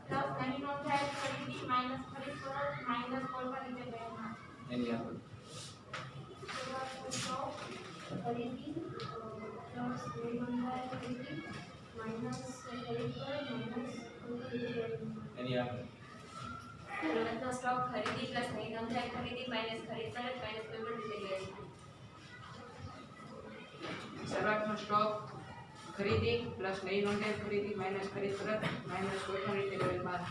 પ્લસ નહીં નોંધાયેલ ખરીદી માઇનસ ખરીદ પરત માઇનસ કોઈ પણ રીતે ગયેલ માલ. એની આગળ શરૂઆતનો સ્ટોક ખરીદી પ્લસ નહીં નોંધાયેલ ખરીદી માઇનસ ખરીદ પરત માઇનસ કોઈ પણ રીતે ગયેલ માલ. એની આગળ શરૂઆતનો સ્ટોક ખરીદી પ્લસ નહીં નોંધાયેલ ખરીદી માઇનસ ખરીદ પરત માઇનસ કોઈ પણ રીતે ગયેલ માલ. શરૂઆતનો સ્ટોક ખરીદી પ્લસ નહીં નોંધાયેલ ખરીદી માઇનસ ખરીદ પરત માઇનસ કોઈ પણ રીતે ગયેલ માલ.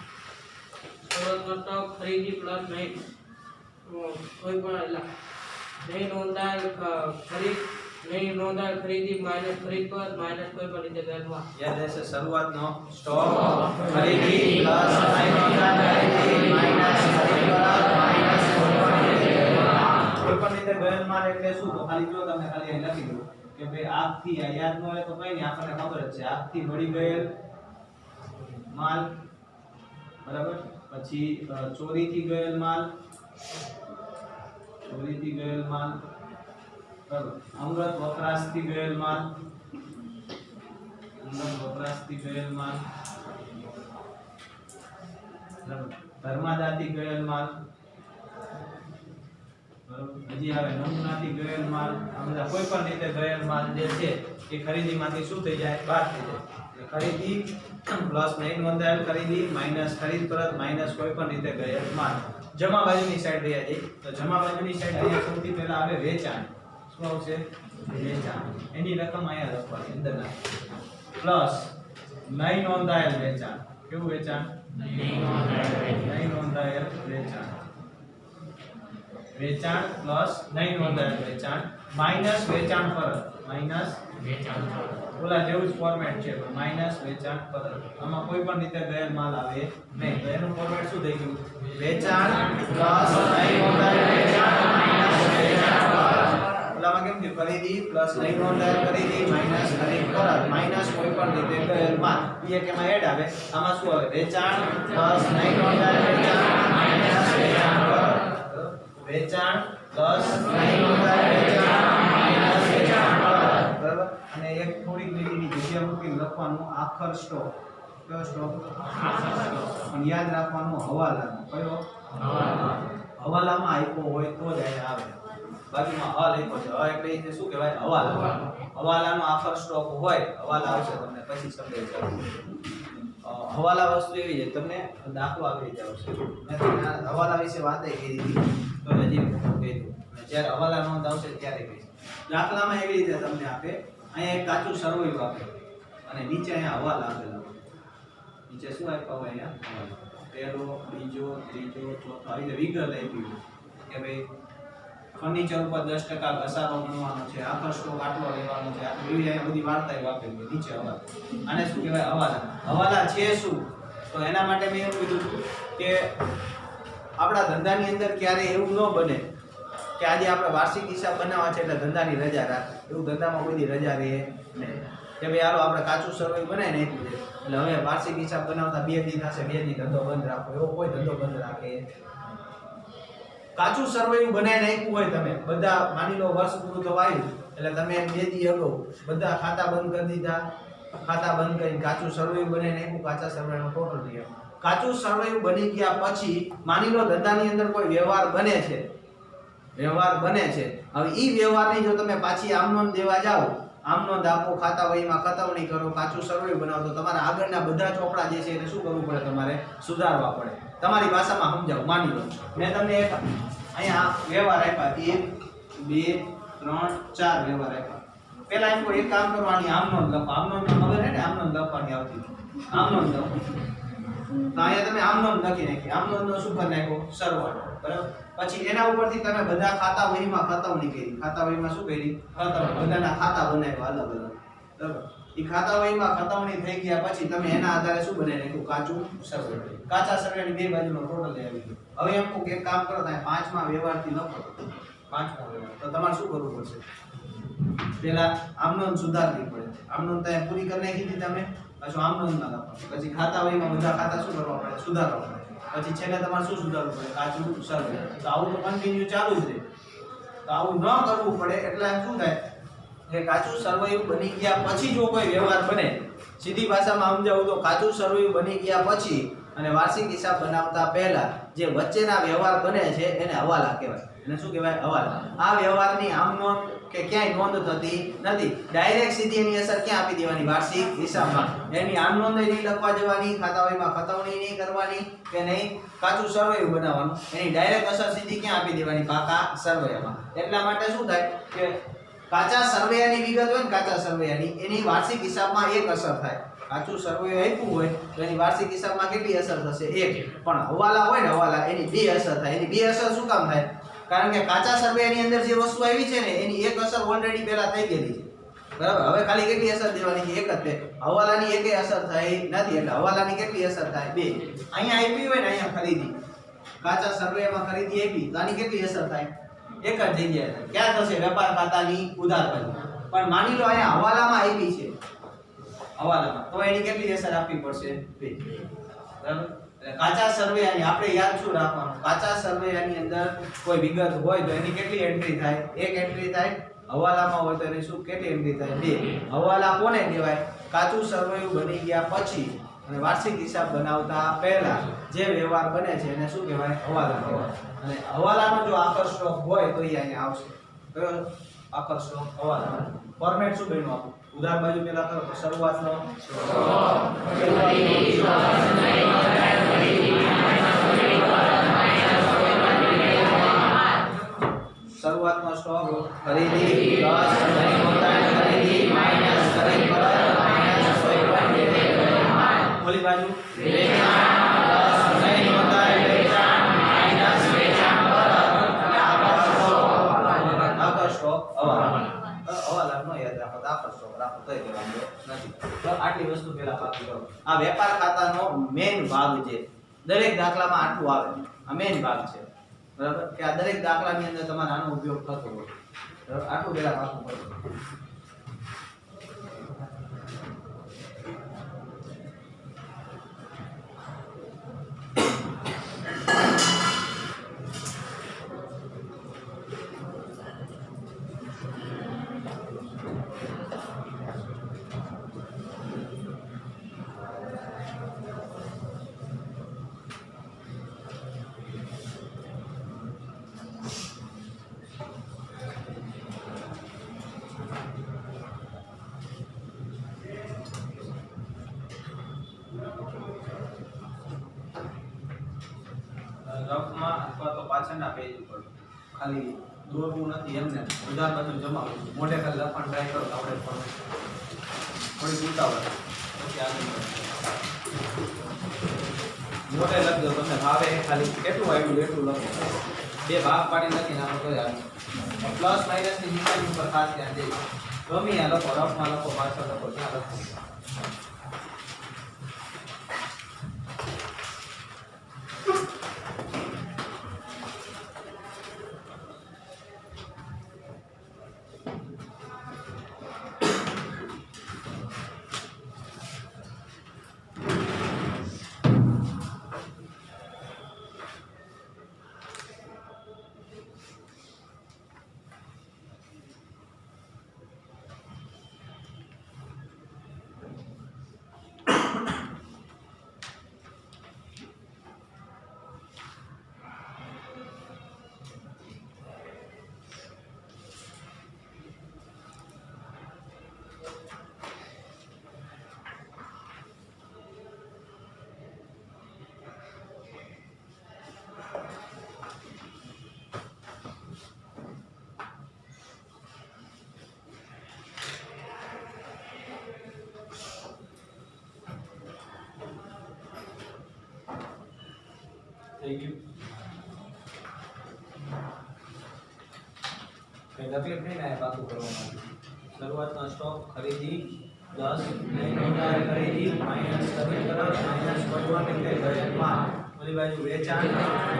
શરૂઆતનો સ્ટોક ખરીદી પ્લસ નહીં કોઈ પણ નહીં નોંધાયેલ ખરીદી માઇનસ ખરીદ પર માઇનસ કોઈ પણ રીતે ગયેલ માલ. યાદ રહેશે. શરૂઆતનો સ્ટોક ખરીદી પ્લસ નહીં નોંધાયેલ ખરીદી માઈનસ ખરીદ પરત માઈનસ કોઈ પણ રીતે ગયેલ માલ. કોઈ પણ રીતે ગયેલ માલ એટલે શું? તો ખાલી જો તમે ખાલી અહીં લખી દો કે ભાઈ આગથી આ યાદ ન હોય તો કઈ નહીં, આપણને ખબર જ છે. આગથી બળી ગયેલ માલ, બરાબર, પછી ચોરીથી ગયેલ માલ, ચોરીથી ગયેલ માલ, બરાબર, અંગત વપરાશથી ગયેલ માલ, અંગત વપરાશથી ગયેલ માલ, બરાબર, ધર્માદાથી ગયેલ માલ, બરાબર હજી આવે નમૂનાથી ગયેલ માલ આ બધા કોઈ પણ રીતે ગયેલ માલ જે છે એ ખરીદીમાંથી શું થઈ જાય બહાર થઈ જાય એટલે ખરીદી પ્લસ નહીં નોંધાયેલ ખરીદી માઈનસ ખરીદ પરત માઈનસ કોઈ પણ રીતે ગયેલ માલ જમા બાજુની સાઈડ રહ્યા જઈએ તો જમા બાજુની સાઈડ અહીંયા સૌથી પહેલા આવે વેચાણ શું આવશે વેચાણ એની રકમ અહીંયા લખવાની અંદર નાખી પ્લસ નહીં નોંધાયેલ વેચાણ કેવું વેચાણ નહીં નોંધાયેલ વેચાણ વેચાણ પ્લસ નહીં નોંધાયેલ વેચાણ માઈનસ વેચાણ પરત માઈનસ વેચાણ પરત ઓલા જેવું જ ફોર્મેટ છે માઈનસ વેચાણ પરત આમાં કોઈ પણ રીતે ગયેલ માલ આવે નહીં તો એનું ફોર્મેટ શું થઈ ગયું વેચાણ પ્લસ નહીં નોંધાયેલ વેચાણ માઈનસ વેચાણ પરત ઓલામાં કેમ થયું ખરીદી પ્લસ નહીં નોંધાયેલ ખરીદી માઈનસ ખરીદ પરત માઈનસ કોઈ પણ રીતે ગયેલ માલ એ કેમાં એડ આવે આમાં શું આવે વેચાણ પ્લસ નહીં નોંધાયેલ વેચાણ માઈનસ વેચાણ પરત વેચાણ પ્લસ નહીં નોંધાયેલ વેચાણ માઈનસ વેચાણ પરત બરાબર અને એક થોડીક મિનિટની જગ્યા મૂકીને લખવાનું આખર સ્ટોક કયો સ્ટોક પણ યાદ રાખવાનું હવાલાનો કયો હવાલામાં આપ્યો હોય તો જ અહીંયા આવે બાકીમાં હલ આપ્યો છે એટલે એને શું કહેવાય હવાલા હવાલાનો આખર સ્ટોક હોય હવાલા આવશે તમને પછી સમજાઈ જશે હવાલા વસ્તુ એવી છે તમને દાખલો આપી રીતે આવશે મેં તમને હવાલા વિશે વાત કરી હતી તો હજી કહી દઉં જ્યારે હવાલા નોંધ આવશે ત્યારે કહીશ દાખલામાં એવી રીતે તમને આપે અહીંયા એક કાચું સરવૈયું આપે અને નીચે અહીંયા હવાલા આપેલા નીચે શું આપ્યા હોય અહીંયા પહેલો બીજો ત્રીજો ચોથો આવી રીતે વિગત આપી કે ભાઈ ફર્નિચર ઉપર 10% ઘસારો ગણવાનો છે આખર સ્ટોક આટલો લેવાનો છે આ એવી આ બધી વાર્તાઓ આપેલી છે નીચે હવાલા આને શું કહેવાય હવાલા હવાલા છે શું તો એના માટે મેં એવું કીધું કે આપણા ધંધાની અંદર ક્યારે એવું ન બને કે આજે આપણે વાર્ષિક હિસાબ બનાવવા છે એટલે ધંધાની રજા રાખે એવું ધંધામાં કોઈ રજા રહે નહીં કે ભાઈ હાલો આપણે કાચું સરવૈયું બનાવીને આપ્યું છે એટલે હવે વાર્ષિક હિસાબ બનાવતા 2 દી થશે 2 દી ધંધો બંધ રાખો એવો કોઈ ધંધો બંધ રાખે કાચું સરવૈયું બનાવીને આપ્યું હોય તમે બધા માની લો વર્ષ પૂરું થવા આવ્યું એટલે તમે 2 દી અગાઉ બધા ખાતા બંધ કરી દીધા ખાતા બંધ કરીને કાચું સરવૈયું બનાવીને આપ્યું કાચા સરવૈયાનો ટોટલ નિયમ કાચું સરવૈયું બની ગયા પછી માની લો ધંધાની અંદર કોઈ વ્યવહાર બને છે હવે ઈ વ્યવહારની જો તમે પાછી આમનોંધ દેવા જાઓ આમનોંધ આપો ખાતા વહીમાં ખતવણી કરો કાચું સરવૈયું બનાવો તો તમારા આગળના બધા ચોપડા જે છે એને શું કરવું પડે તમારે સુધારવા પડે તમારી ભાષામાં સમજાવું માની લો મેં તમને એક અહીંયા વ્યવહાર આપ્યા 1 2 3 4 વ્યવહાર આપ્યા પહેલા એમ કોઈ એક કામ કરવાની આમનોંધ લખો આમનોંધ ખબર હે ને આમનોંધ લખવાની આવતી આમનોંધ લખો તો અહીંયા તમે આમનોંધ લખી નાખી આમનોંધનો શું કરી નાખ્યો સરવાળો બરાબર પછી એના ઉપરથી તમે બધા ખાતા વહીમાં ખતવણી કરી ખાતા વહીમાં શું કરી ખતવણી બધાના ખાતા બનાવ્યા અલગ અલગ બરાબર ઈ ખાતા વહીમાં ખતવણી થઈ ગયા પછી તમે એના આધારે શું બનાવી નાખ્યું કાચું સરવૈયું કાચા સરવૈયાની બે બાજુનો ટોટલ લઈ આવી ગયો હવે એમ કહું કે એક કામ કરો તમે પાંચમા વ્યવહારથી લખો પાંચમો વ્યવહાર તો તમારે શું કરવું પડશે પહેલા આમનોંધ સુધારવી પડે આમનોંધ તમે પૂરી કરી નાખી હતી તમે પછી આમનોંધમાં લખો પછી ખાતા વહીમાં બધા ખાતા શું કરવા પડે સુધારવા પડે પછી છેલ્લે તમારે શું સુધારવું પડે કાચું સરવૈયું તો આવું તો કન્ટિન્યુ ચાલુ જ રહે તો આવું ન કરવું પડે એટલે શું થાય કે કાચું સરવૈયું બની ગયા પછી જો કોઈ વ્યવહાર બને સીધી ભાષામાં સમજાવું તો કાચું સરવૈયું બની ગયા પછી અને વાર્ષિક હિસાબ બનાવતા પહેલા જે વચ્ચેના વ્યવહાર બને છે એને હવાલા કહેવાય એને શું કહેવાય હવાલા આ વ્યવહારની આમ નોંધ કે ક્યાંય નોંધ થતી નથી ડાયરેક્ટ સીધી એની અસર ક્યાં આપી દેવાની વાર્ષિક હિસાબમાં એની આમ નોંધ નહીં લખવા જવાની ખાતા વહીમાં ખતવણી નહીં કરવાની કે નહીં કાચું સરવૈયું બનાવવાનું એની ડાયરેક્ટ અસર સીધી ક્યાં આપી દેવાની કાચા સરવૈયામાં એટલા માટે શું થાય કે કાચા સરવૈયાની વિગત હોય ને કાચા સરવૈયાની એની વાર્ષિક હિસાબમાં એક અસર થાય કાચું સરવૈયું આપ્યું હોય તો એની વાર્ષિક હિસાબમાં કેટલી અસર થશે એક પણ હવાલા હોય ને હવાલા એની બે અસર થાય એની બે અસર શું કામ થાય કારણ કે કાચા સરવૈયાની અંદર જે વસ્તુ આવી છે ને એની એક અસર ઓલરેડી પહેલા થઈ ગયેલી છે બરાબર હવે ખાલી કેટલી અસર દેવાની છે એક જ છે હવાલાની એકે અસર થઈ નથી એટલે હવાલાની કેટલી અસર થાય બે અહીંયા આપી હોય ને અહીંયા ખરીદી કાચા સરવૈયામાં ખરીદી આપી તો આની કેટલી અસર થાય એક જ જગ્યાએ ક્યાં થશે વેપાર ખાતાની ઉધાર બાજુ પણ માની લો અહીંયા હવાલામાં આપી છે હવાલામાં તો એની કેટલી અસર આપવી પડશે બે બરાબર કાચા સરવૈયાની આપણે યાદ શું રાખવાનું કાચા સરવૈયાની અંદર કોઈ વિગત હોય તો એની કેટલી એન્ટ્રી થાય એક એન્ટ્રી થાય હવાલામાં હોય તો એની શું કેટલી એન્ટ્રી થાય બે હવાલા કોને કહેવાય કાચું સરવૈયું બની ગયા પછી અને વાર્ષિક હિસાબ બનાવતા પહેલા જે વ્યવહાર બને છે એને શું કહેવાય? હવાલા કહેવાય. અને હવાલાનો જો આખર સ્ટોક હોય તો એ અહીંયા આવશે. કયો આખર સ્ટોક? હવાલા. ફોર્મેટ શું બન્યું આપણું? ઉધાર બાજુ પેલા કરો તો શરૂઆતનો શરૂઆતનો સ્ટોક ખરીદી પ્લસ નહીં નોંધાયેલ ખરીદી માઈનસ ખરીદ પરત માઈનસ કોઈપણ રીતે ગયેલ માલ. ઓલી બાજુ વેચાણ પ્લસ નહીં નોંધાયેલ વેચાણ માઈનસ વેચાણ પરત અને આખર સ્ટોક હવાલાનો યાદ રાખો. આખર સ્ટોક રાખો તો એ વાંધો નથી. તો આટલી વસ્તુ પહેલા પાકી કરો. આ વેપાર ખાતાનો મેઇન ભાગ છે. દરેક દાખલામાં આટલું આવે. આ મેઇન ભાગ છે. બરાબર કે આ દરેક દાખલાની અંદર તમારે આનો ઉપયોગ થતો હોય. બરાબર આટલું પહેલા પાકું કરો. રફમાં અથવા તો પાછળના પેજ ઉપર ખાલી દોરવું નથી એમને ઉધાર બધું જમાવું. મોઢે ખાલી લખવાનું ટ્રાય કરો તો આપણે પણ થોડી ઉતાવળ પછી આગળ મોઢે લખજો. તમને ભાવે ખાલી કેટલું આવ્યું એટલું લખો. બે ભાગ પાડી નથી નાખો તો આવે. પ્લસ માઇનસની નિશાની ઉપર ખાસ ધ્યાન દેજો. ગમે આ લખો, રફમાં લખો, પાછળ લખો, ત્યાં લખો. થઈ ગયું. કઈ તકલીફ નહીં ને પાકું કરવામાં. શરૂઆતનો સ્ટોક ખરીદી 10 નહીં નોંધાયેલ ખરીદી માઈનસ ખરીદ પરત માઈનસ કોઈપણ રીતે ગયેલ માલ. ઓલી બાજુ વેચાણ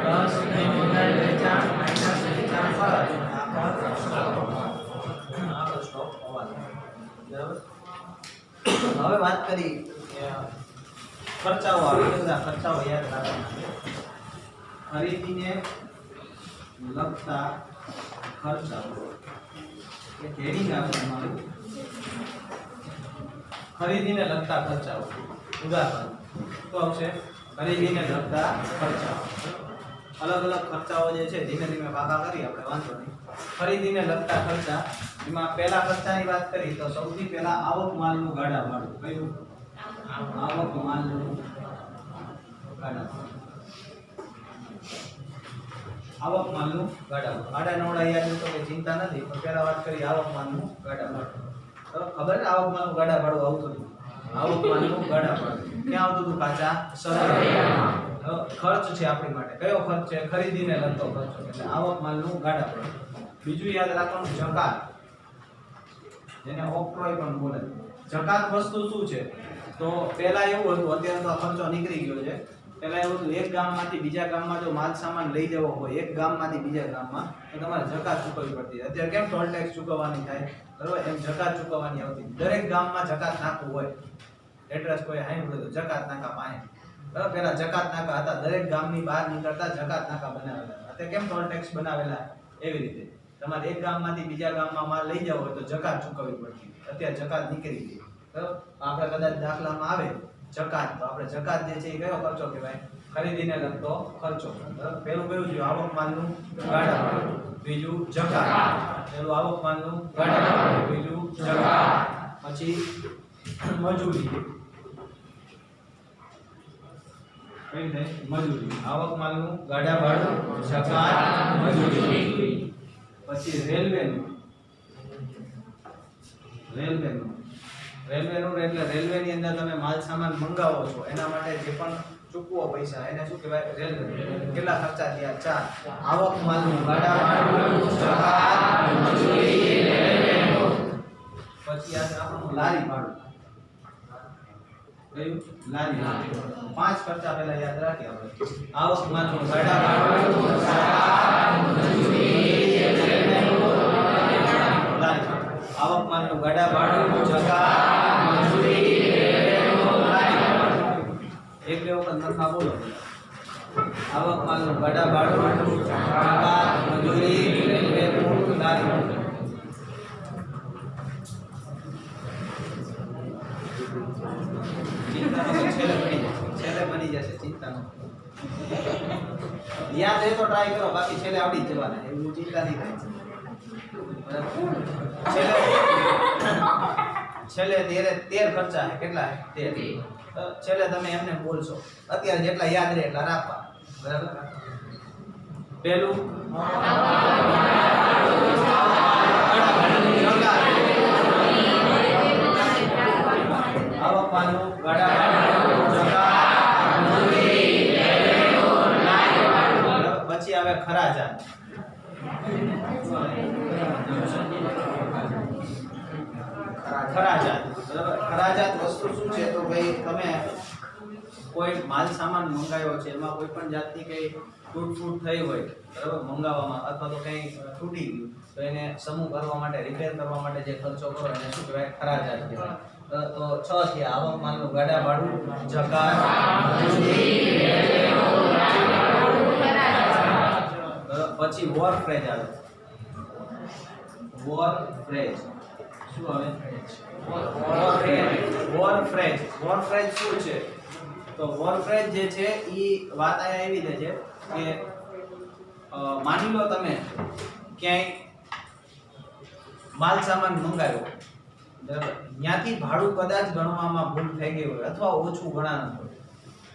10 નહીં નોંધાયેલ વેચાણ માઈનસ વેચાણ પરત આખો સ્ટોક હવાલા. બરાબર. હવે વાત કરી ખર્ચાઓ આવી બધા ખર્ચાઓ યાદ રાખવાના. ખરીદીને લગતા ખર્ચાઓ કે હેડિંગ આપવામાં આવ્યું. ખરીદીને લગતા ખર્ચાઓ ઉદાહરણ તો આવશે ખરીદીને લગતા ખર્ચાઓ. અલગ અલગ ખર્ચાઓ જે છે ધીમે ધીમે ભાગા કરી આપણે વાંધો નહીં. ખરીદીને લગતા ખર્ચા એમાં પહેલા ખર્ચાની વાત કરી તો સૌથી પહેલા આવક માલનું ગાડા ભાડું. કયું? આવક માલનું ગાડા ભાડું. આવક માલનું ગાડા ભાડું. આડા નવડા યાદ તો કઈ ચિંતા નથી, પણ પહેલા વાત કરી આવક માલનું ગાડા ભાડું. તો ખબર છે આવક માલનું ગાડા ભાડું આવતું હતું. આવક માલનું ગાડા ભાડું ક્યાં આવતું હતું? કાચા સરળિયામાં. ખર્ચ છે આપણી માટે. કયો ખર્ચ છે? ખરીદીને લગતો ખર્ચ, એટલે આવક માલનું ગાડા ભાડું. બીજું યાદ રાખવાનું જકાત, જેને ઓક્ટ્રોય પણ બોલે. જકાત વસ્તુ શું છે? તો પહેલા એવું હતું, અત્યારે તો આ ખર્ચો નીકળી ગયો છે. પહેલા એવું હતું એક ગામમાંથી બીજા ગામમાં જો માલ સામાન લઈ જવો હોય એક ગામમાંથી બીજા ગામમાં તો તમારે જકાત ચૂકવવી પડતી. અત્યારે કેમ ટોલ ટેક્સ ચૂકવવાની થાય બરોબર, એમ જકાત ચૂકવવાની આવતી. દરેક ગામમાં જકાત નાકું હોય. એડ્રેસ કોઈ સાંભળ્યું તો જકાત નાકા પાસે બરાબર. પહેલા જકાત નાકા હતા, દરેક ગામની બહાર નીકળતા જકાત નાકા બનાવેલા. અત્યારે કેમ ટોલ ટેક્સ બનાવેલા એવી રીતે તમારે એક ગામમાંથી બીજા ગામમાં માલ લઈ જવો હોય તો જકાત ચૂકવવી પડતી. અત્યારે જકાત નીકળી ગઈ બરાબર. આપણે કદાચ દાખલામાં આવે જકાત. તો આપણે જકાત જે છે એ કયો ખર્ચો કહેવાય? ખરીદીને લગતો ખર્ચો. બરાબર. પહેલું કયું છે? આવક માલનું ગાડા ભાડું. બીજું જકાત. પહેલું આવક માલનું ગાડા ભાડું, બીજું જકાત. પછી મજૂરી. કઈ ને મજૂરી. આવક માલનું ગાડા ભાડું, જકાત, મજૂરી. પછી રેલવેનું એટલે રેલવેની અંદર તમે માલ સામાન મંગાવો છો એના માટે જે પણ ચૂકવો પૈસા એને શું કહેવાય? રેલવે. કેટલા ખર્ચા થયા? 4. આવક માલનું ગાડા ભાડું, જકાત, મજૂરી, રેલવેનું. પછી આ આપણું લારી ભાડું. કયું? લારી ભાડું. 5 ખર્ચા પહેલા યાદ રાખીએ આપણે. આવક માલનું ગાડા ભાડું, જકાત, મજૂરી, રેલવેનું, લારી ભાડું. આવક માલનું ગાડા ભાડું, જકાત, મજૂરી, રેલવેનું, લારી ભાડું. એક બે વખત નખા બોલો. આવક માલનું ગાડા ભાડું, જકાત, મજૂરી, રેલવેનું, લારી ભાડું. ચિંતાનો તો છેલ્લે બની જશે. ચિંતાનો યાદ રહે તો ટ્રાય કરો, બાકી છેલ્લે આવડી જ જવાના. એવું ચિંતા નહીં થાય. છેલ્લે 13 ખર્ચા છે. કેટલા? 13. છેલ્લે તમે એમને બોલશો. અત્યારે જેટલા યાદ રહે એટલા રાખવા. બરાબર. પહેલું આવક માલનું ગાડા ભાડું, જકાત, મજૂરી, રેલવેનું, લારી ભાડું. પછી આવે ખરાજાત. ખરાજાત. બરાબર. ખરાજાત વસ્તુ શું છે? તો ભાઈ તમે કોઈ માલ સામાન મંગાવ્યો છે, એમાં કોઈ પણ જાતની કઈ તૂટફૂટ થઈ હોય, બરાબર, મંગાવવામાં, અથવા તો કંઈ તૂટી ગયું તો એને સમૂહ કરવા માટે, રિપેર કરવા માટે જે ખર્ચો કરો એને શું કહેવાય? ખરાજાત કહેવાય. તો 6 છે આવક માલનું ગાડા ભાડું, જકાત, મજૂરી, રેલવેનું, લારી ભાડું, ખરાજાત. પછી વોરફ્રેજ આવે. વોરફ્રેજ શું આવે? વોરફ્રેજ શું છે? તો વોરફ્રેજ જે છે એ વાત અહીંયા એવી રીતે છે કે માની લો તમે ક્યાંય માલ સામાન મંગાવ્યો, બરાબર, ત્યાંથી ભાડું કદાચ ગણવામાં ભૂલ થઈ ગઈ હોય અથવા ઓછું ગણાનું હોય,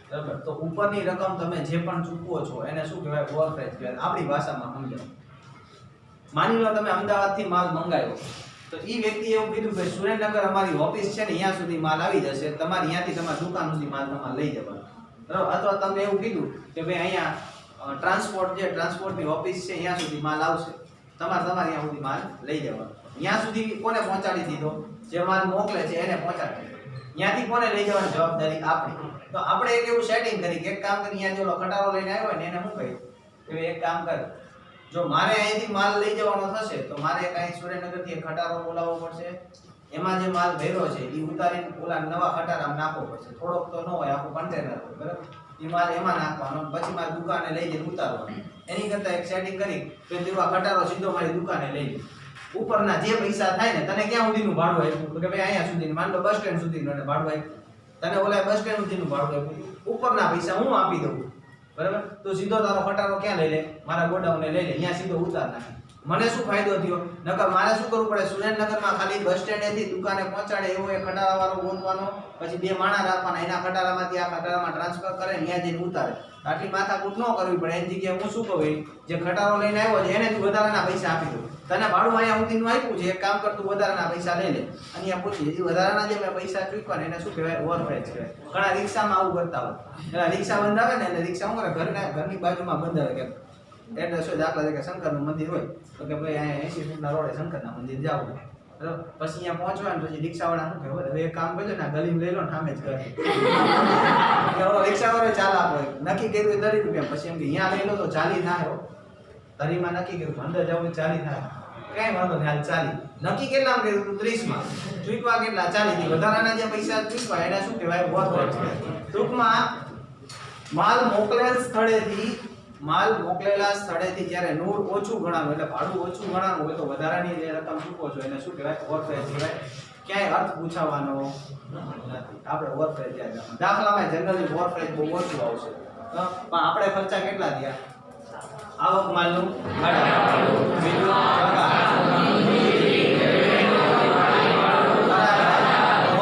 બરાબર, તો ઉપરની રકમ તમે જે પણ ચૂકવો છો એને શું કહેવાય? વોરફ્રેજ કહેવાય. આપણી ભાષામાં સમજાવો. માની લો તમે અમદાવાદથી માલ મંગાવ્યો, તો એ વ્યક્તિએ એવું કીધું કે સુરેન્દ્રનગર અમારી ઓફિસ છે ને અહીંયા સુધી માલ આવી જશે, તમારે અહીંયાથી તમારી દુકાન સુધી માલ તમારે લઈ જવાનો, બરાબર. અથવા તમને એવું કીધું કે ભાઈ અહીંયા ટ્રાન્સપોર્ટની ઓફિસ છે, અહીંયા સુધી માલ આવશે, તમારે અહીંયા સુધી માલ લઈ જવાનો. ત્યાં સુધી કોને પહોંચાડી દીધો? જે માલ મોકલે છે એને પહોંચાડી દીધો. ત્યાંથી કોને લઈ જવાની જવાબદારી? આપણી. તો આપણે એક એવું સેટિંગ કરી કે એક કામ કરી, અહીંયા જો ખટારો લઈને આવ્યો હોય ને એને શું કહ્યું કે એક કામ કર, જો મારે અહીંથી માલ લઈ જવાનો થશે તો મારે કાંઈ સુરેન્દ્રનગરથી એક ખટારો બોલાવવો પડશે, એમાં જે માલ ભર્યો છે એ ઉતારીને ઓલા નવા ખટારામાં નાખવો પડશે. થોડોક તો ન હોય, આખું કન્ટેનર હોય, બરાબર, એ માલ એમાં નાખવાનો, પછી મારી દુકાને લઈ જઈને ઉતારવાનો. એની કરતાં એક સેટિંગ કરી કે તેવા ખટારો સીધો મારી દુકાને લઈ લે. ઉપરના જે પૈસા થાય ને, તને ક્યાં સુધીનું ભાડું આપ્યું? તો કે ભાઈ અહીંયા સુધી, માન લો બસ સ્ટેન્ડ સુધીનું ભાડું આપ્યું, તને ઓલા બસ સ્ટેન્ડ સુધીનું ભાડું આપ્યું, ઉપરના પૈસા હું આપી દઉં, બરાબર. તો સીધો તારો ખટારો ક્યાં લઈ લે? મારા ગોડાઉને લઈ લે, અહીંયા સીધો ઉતાર નાખે. મને શું ફાયદો થયો? નકર મારે શું કરવું પડે? સુરેન્દ્રનગરમાં ખાલી બસ સ્ટેન્ડેથી દુકાને પહોંચાડે એવો એક ખટારાવાળો ગોતવાનો, પછી 2 માણા રાખવાના, એના ખટારામાંથી આ ખટારામાં ટ્રાન્સફર કરે, ત્યાં જઈને ઉતારે. આટલી માથાકૂટ ન કરવી પડે. એની જગ્યાએ હું શું કહું, જે ખટારો લઈને આવ્યો છે એને તું વધારાના પૈસા આપી દઉં. તને ભાડું અહીંયા સુધીનું આપ્યું છે, એક કામ કર, તું વધારાના પૈસા લઈ લે. અહીંયા પૂછી, એ વધારાના જે મેં પૈસા ચૂકવાને એને શું કહેવાય? ઓવરફ્રેજ કહેવાય. ઘણા રિક્ષામાં આવું કરતા હોય. એટલે રિક્ષા બંધાવે ને, એટલે રિક્ષા શું કરે? ઘરની બાજુમાં બંધાવે કે એડ્રેસ હોય, દાખલા તરીકે શંકરનું મંદિર હોય તો કે ભાઈ અહીંયા 80 ફૂટના રોડે શંકરના મંદિર જાવ, બરાબર. પછી અહીંયા પહોંચવા ને પછી રિક્ષાવાળા શું કહેવાય? હવે એક કામ કરજો ને, ગલીમાં લઈ લો ને, સામે જ કરે. રિક્ષાવાળો ચાલ આપો, નક્કી કર્યું 30 રૂપિયા, પછી એમ કે અહીંયા લઈ લો તો 40 ના આવ્યો, ધરીમાં નક્કી કર્યું અંદર જાવ 40 થાય, કઈ વાંધો નહીં, હાલ 40. નક્કી કેટલામાં કર્યું? 30માં. ચૂકવા કેટલા? 40 થી વધારાના જે પૈસા ચૂકવા એને શું કહેવાય? વોરફ્રેજ. ટૂંકમાં માલ મોકલેલા સ્થળેથી જ્યારે નૂર ઓછું ગણાનું, એટલે ભાડું ઓછું ગણાનું હોય તો વધારાની જે રકમ ચૂકવો છો એને શું કહેવાય? વોરફ્રેજ કહેવાય. ક્યાંય અર્થ પૂછાવાનો નથી. આપણે ઓવરફ્રેજ યાદ રાખવાનું. દાખલામાં જનરલી ઓવરફ્રેજ બહુ ઓછું આવશે, પણ આપણે ખર્ચા કેટલા થયા? આવક માલનું ભાડું, બીજું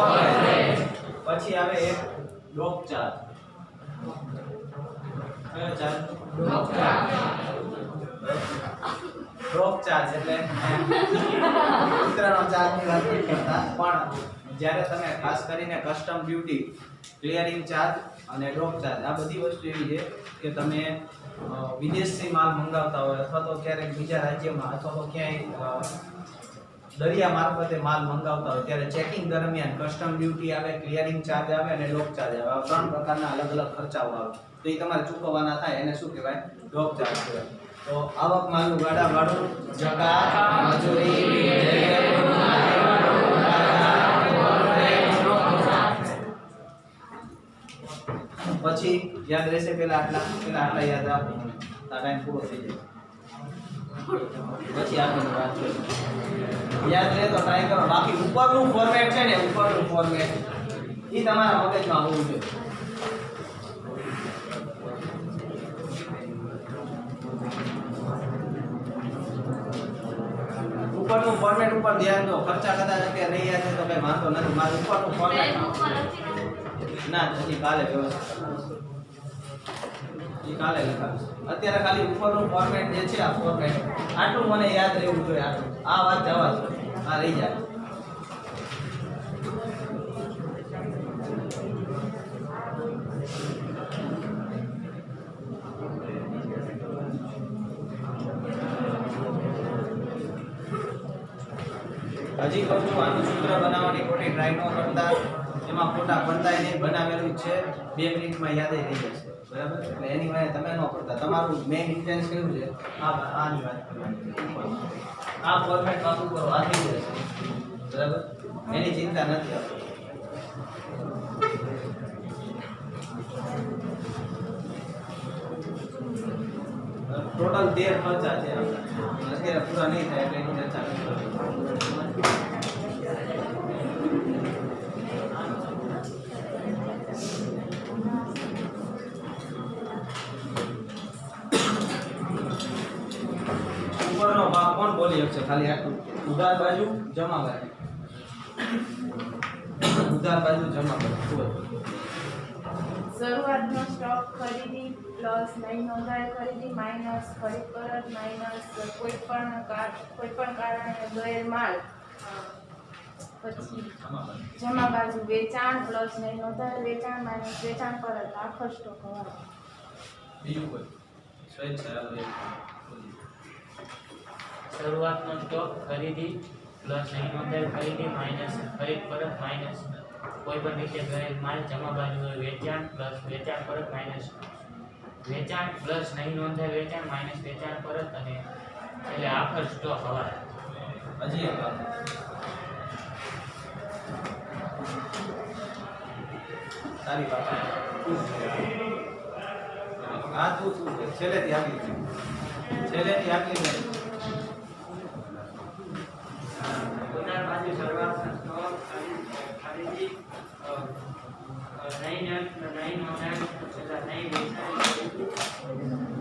overfreight. પછી આવે એક ડ્રોપ ચાર્જ. કયો ચાર્જ? ડ્રોપ ચાર્જ એટલે ઉતરાનો ચાર્જની વાત નથી કરતા, પણ જ્યારે તમે ખાસ કરીને કસ્ટમ ડ્યુટી, ક્લિયરિંગ ચાર્જ અને ડ્રોપ ચાર્જ, આ બધી વસ્તુ એવી છે કે તમે વિદેશથી માલ મંગાવતા હોય અથવા તો ક્યારેક બીજા રાજ્યમાં અથવા તો ક્યાંય દરિયા મારફતે માલ મંગાવતા હોય ત્યારે ચેકિંગ દરમિયાન કસ્ટમ ડ્યુટી આવે, ક્લિયરિંગ ચાર્જ આવે અને ડ્રોપ ચાર્જ આવે. આ ત્રણ પ્રકારના અલગ અલગ ખર્ચાઓ આવે, તો એ તમારે ચૂકવવાના થાય. એને શું કહેવાય? ડ્રોપ ચાર્જ કહેવાય. તો આવક માલનું ગાડા ભાડું, જકાત, મજૂરી, પછી યાદ રહેશે પેલા આટલા યાદ રાખો, ટાઈમ પૂરો થઈ જાય પછી આગળની વાત કરીએ. યાદ રહે તો ટ્રાય કરો. બાકી ઉપરનું ફોર્મેટ છે ને, ઉપરનું ફોર્મેટ એ તમારા મગજમાં હોવું જોઈએ. ઉપરનું ફોર્મેટ ઉપર ધ્યાન દો. ખર્ચા કદાચ અત્યારે નહીં યાદ હોય તો કઈ વાંધો નથી. મારું ઉપરનું ફોર્મેટ ના હજી કાલે વ્યવસ્થિત એ કાલે લખાવીશ. અત્યારે ખાલી ઉપરનું ફોર્મેટ જે છે, આ ફોર્મેટ આટલું મને યાદ રહેવું જોઈએ. આટલું આ વાત જવા દો, આ રહી જાય. હજી કહું છું, આનું સૂત્ર બનાવવાની ખોટી ટ્રાય ન કરતા. એમાં ખોટા પડતા નહીં, બનાવેલું જ છે. 2 મિનિટમાં યાદ થઈ જશે, બરાબર? એટલે એની વાય તમે ન કરતા. તમારું મેઇન ઇન્ટેન્સ કેવું છે? આની વાત કરવાની. આ ફોર્મેટ પાછું કરો, આ થઈ જશે, બરાબર? એની ચિંતા નથી આપણી. ટોટલ 13 ખર્ચા છે અત્યારે, પૂરા નહીં થાય એટલે એની ચર્ચા નહીં કરવી. ઉપરનો ભાગ કોણ બોલી શકશે? ખાલી આટલું. ઉધાર બાજુ, જમા બાજુ. ઉધાર બાજુ, જમા બાજુ. શરૂઆતનો સ્ટોક ખરીદી પ્લસ નહીં નોંધાયેલ ખરીદી માઇનસ ખરીદ પરત માઇનસ કોઈ પણ કારણે ગયેલ માલ. પછી જમા બાજુ વેચાણ પ્લસ નહીં નોંધાયેલ વેચાણ માઇનસ વેચાણ પરત. આખો સ્ટોક હવાલો. બીજું કોઈ સ્વેચ્છા શરૂઆતનો સ્ટોક ખરીદી પ્લસ નહીં નોંધાયેલ ખરીદી માઇનસ ખરીદ પરત માઇનસ કોઈ પણ રીતે ગયેલ માલ. જમા બાજુ વેચાણ પ્લસ વેચાણ પરત માઇનસ વેચાણ પ્લસ નહીં નોંધાયેલ વેચાણ માઇનસ વેચાણ પરત અને એટલે આખર સ્ટોક હવા. હજી એક વાત. સારી વાત. આ તું શું છે? છેલ્લેથી આગળ ઉધાર બાજુ શરૂઆતનો સ્ટોક ખરીદી નહીં નોંધાયેલ નહીં વેચાણ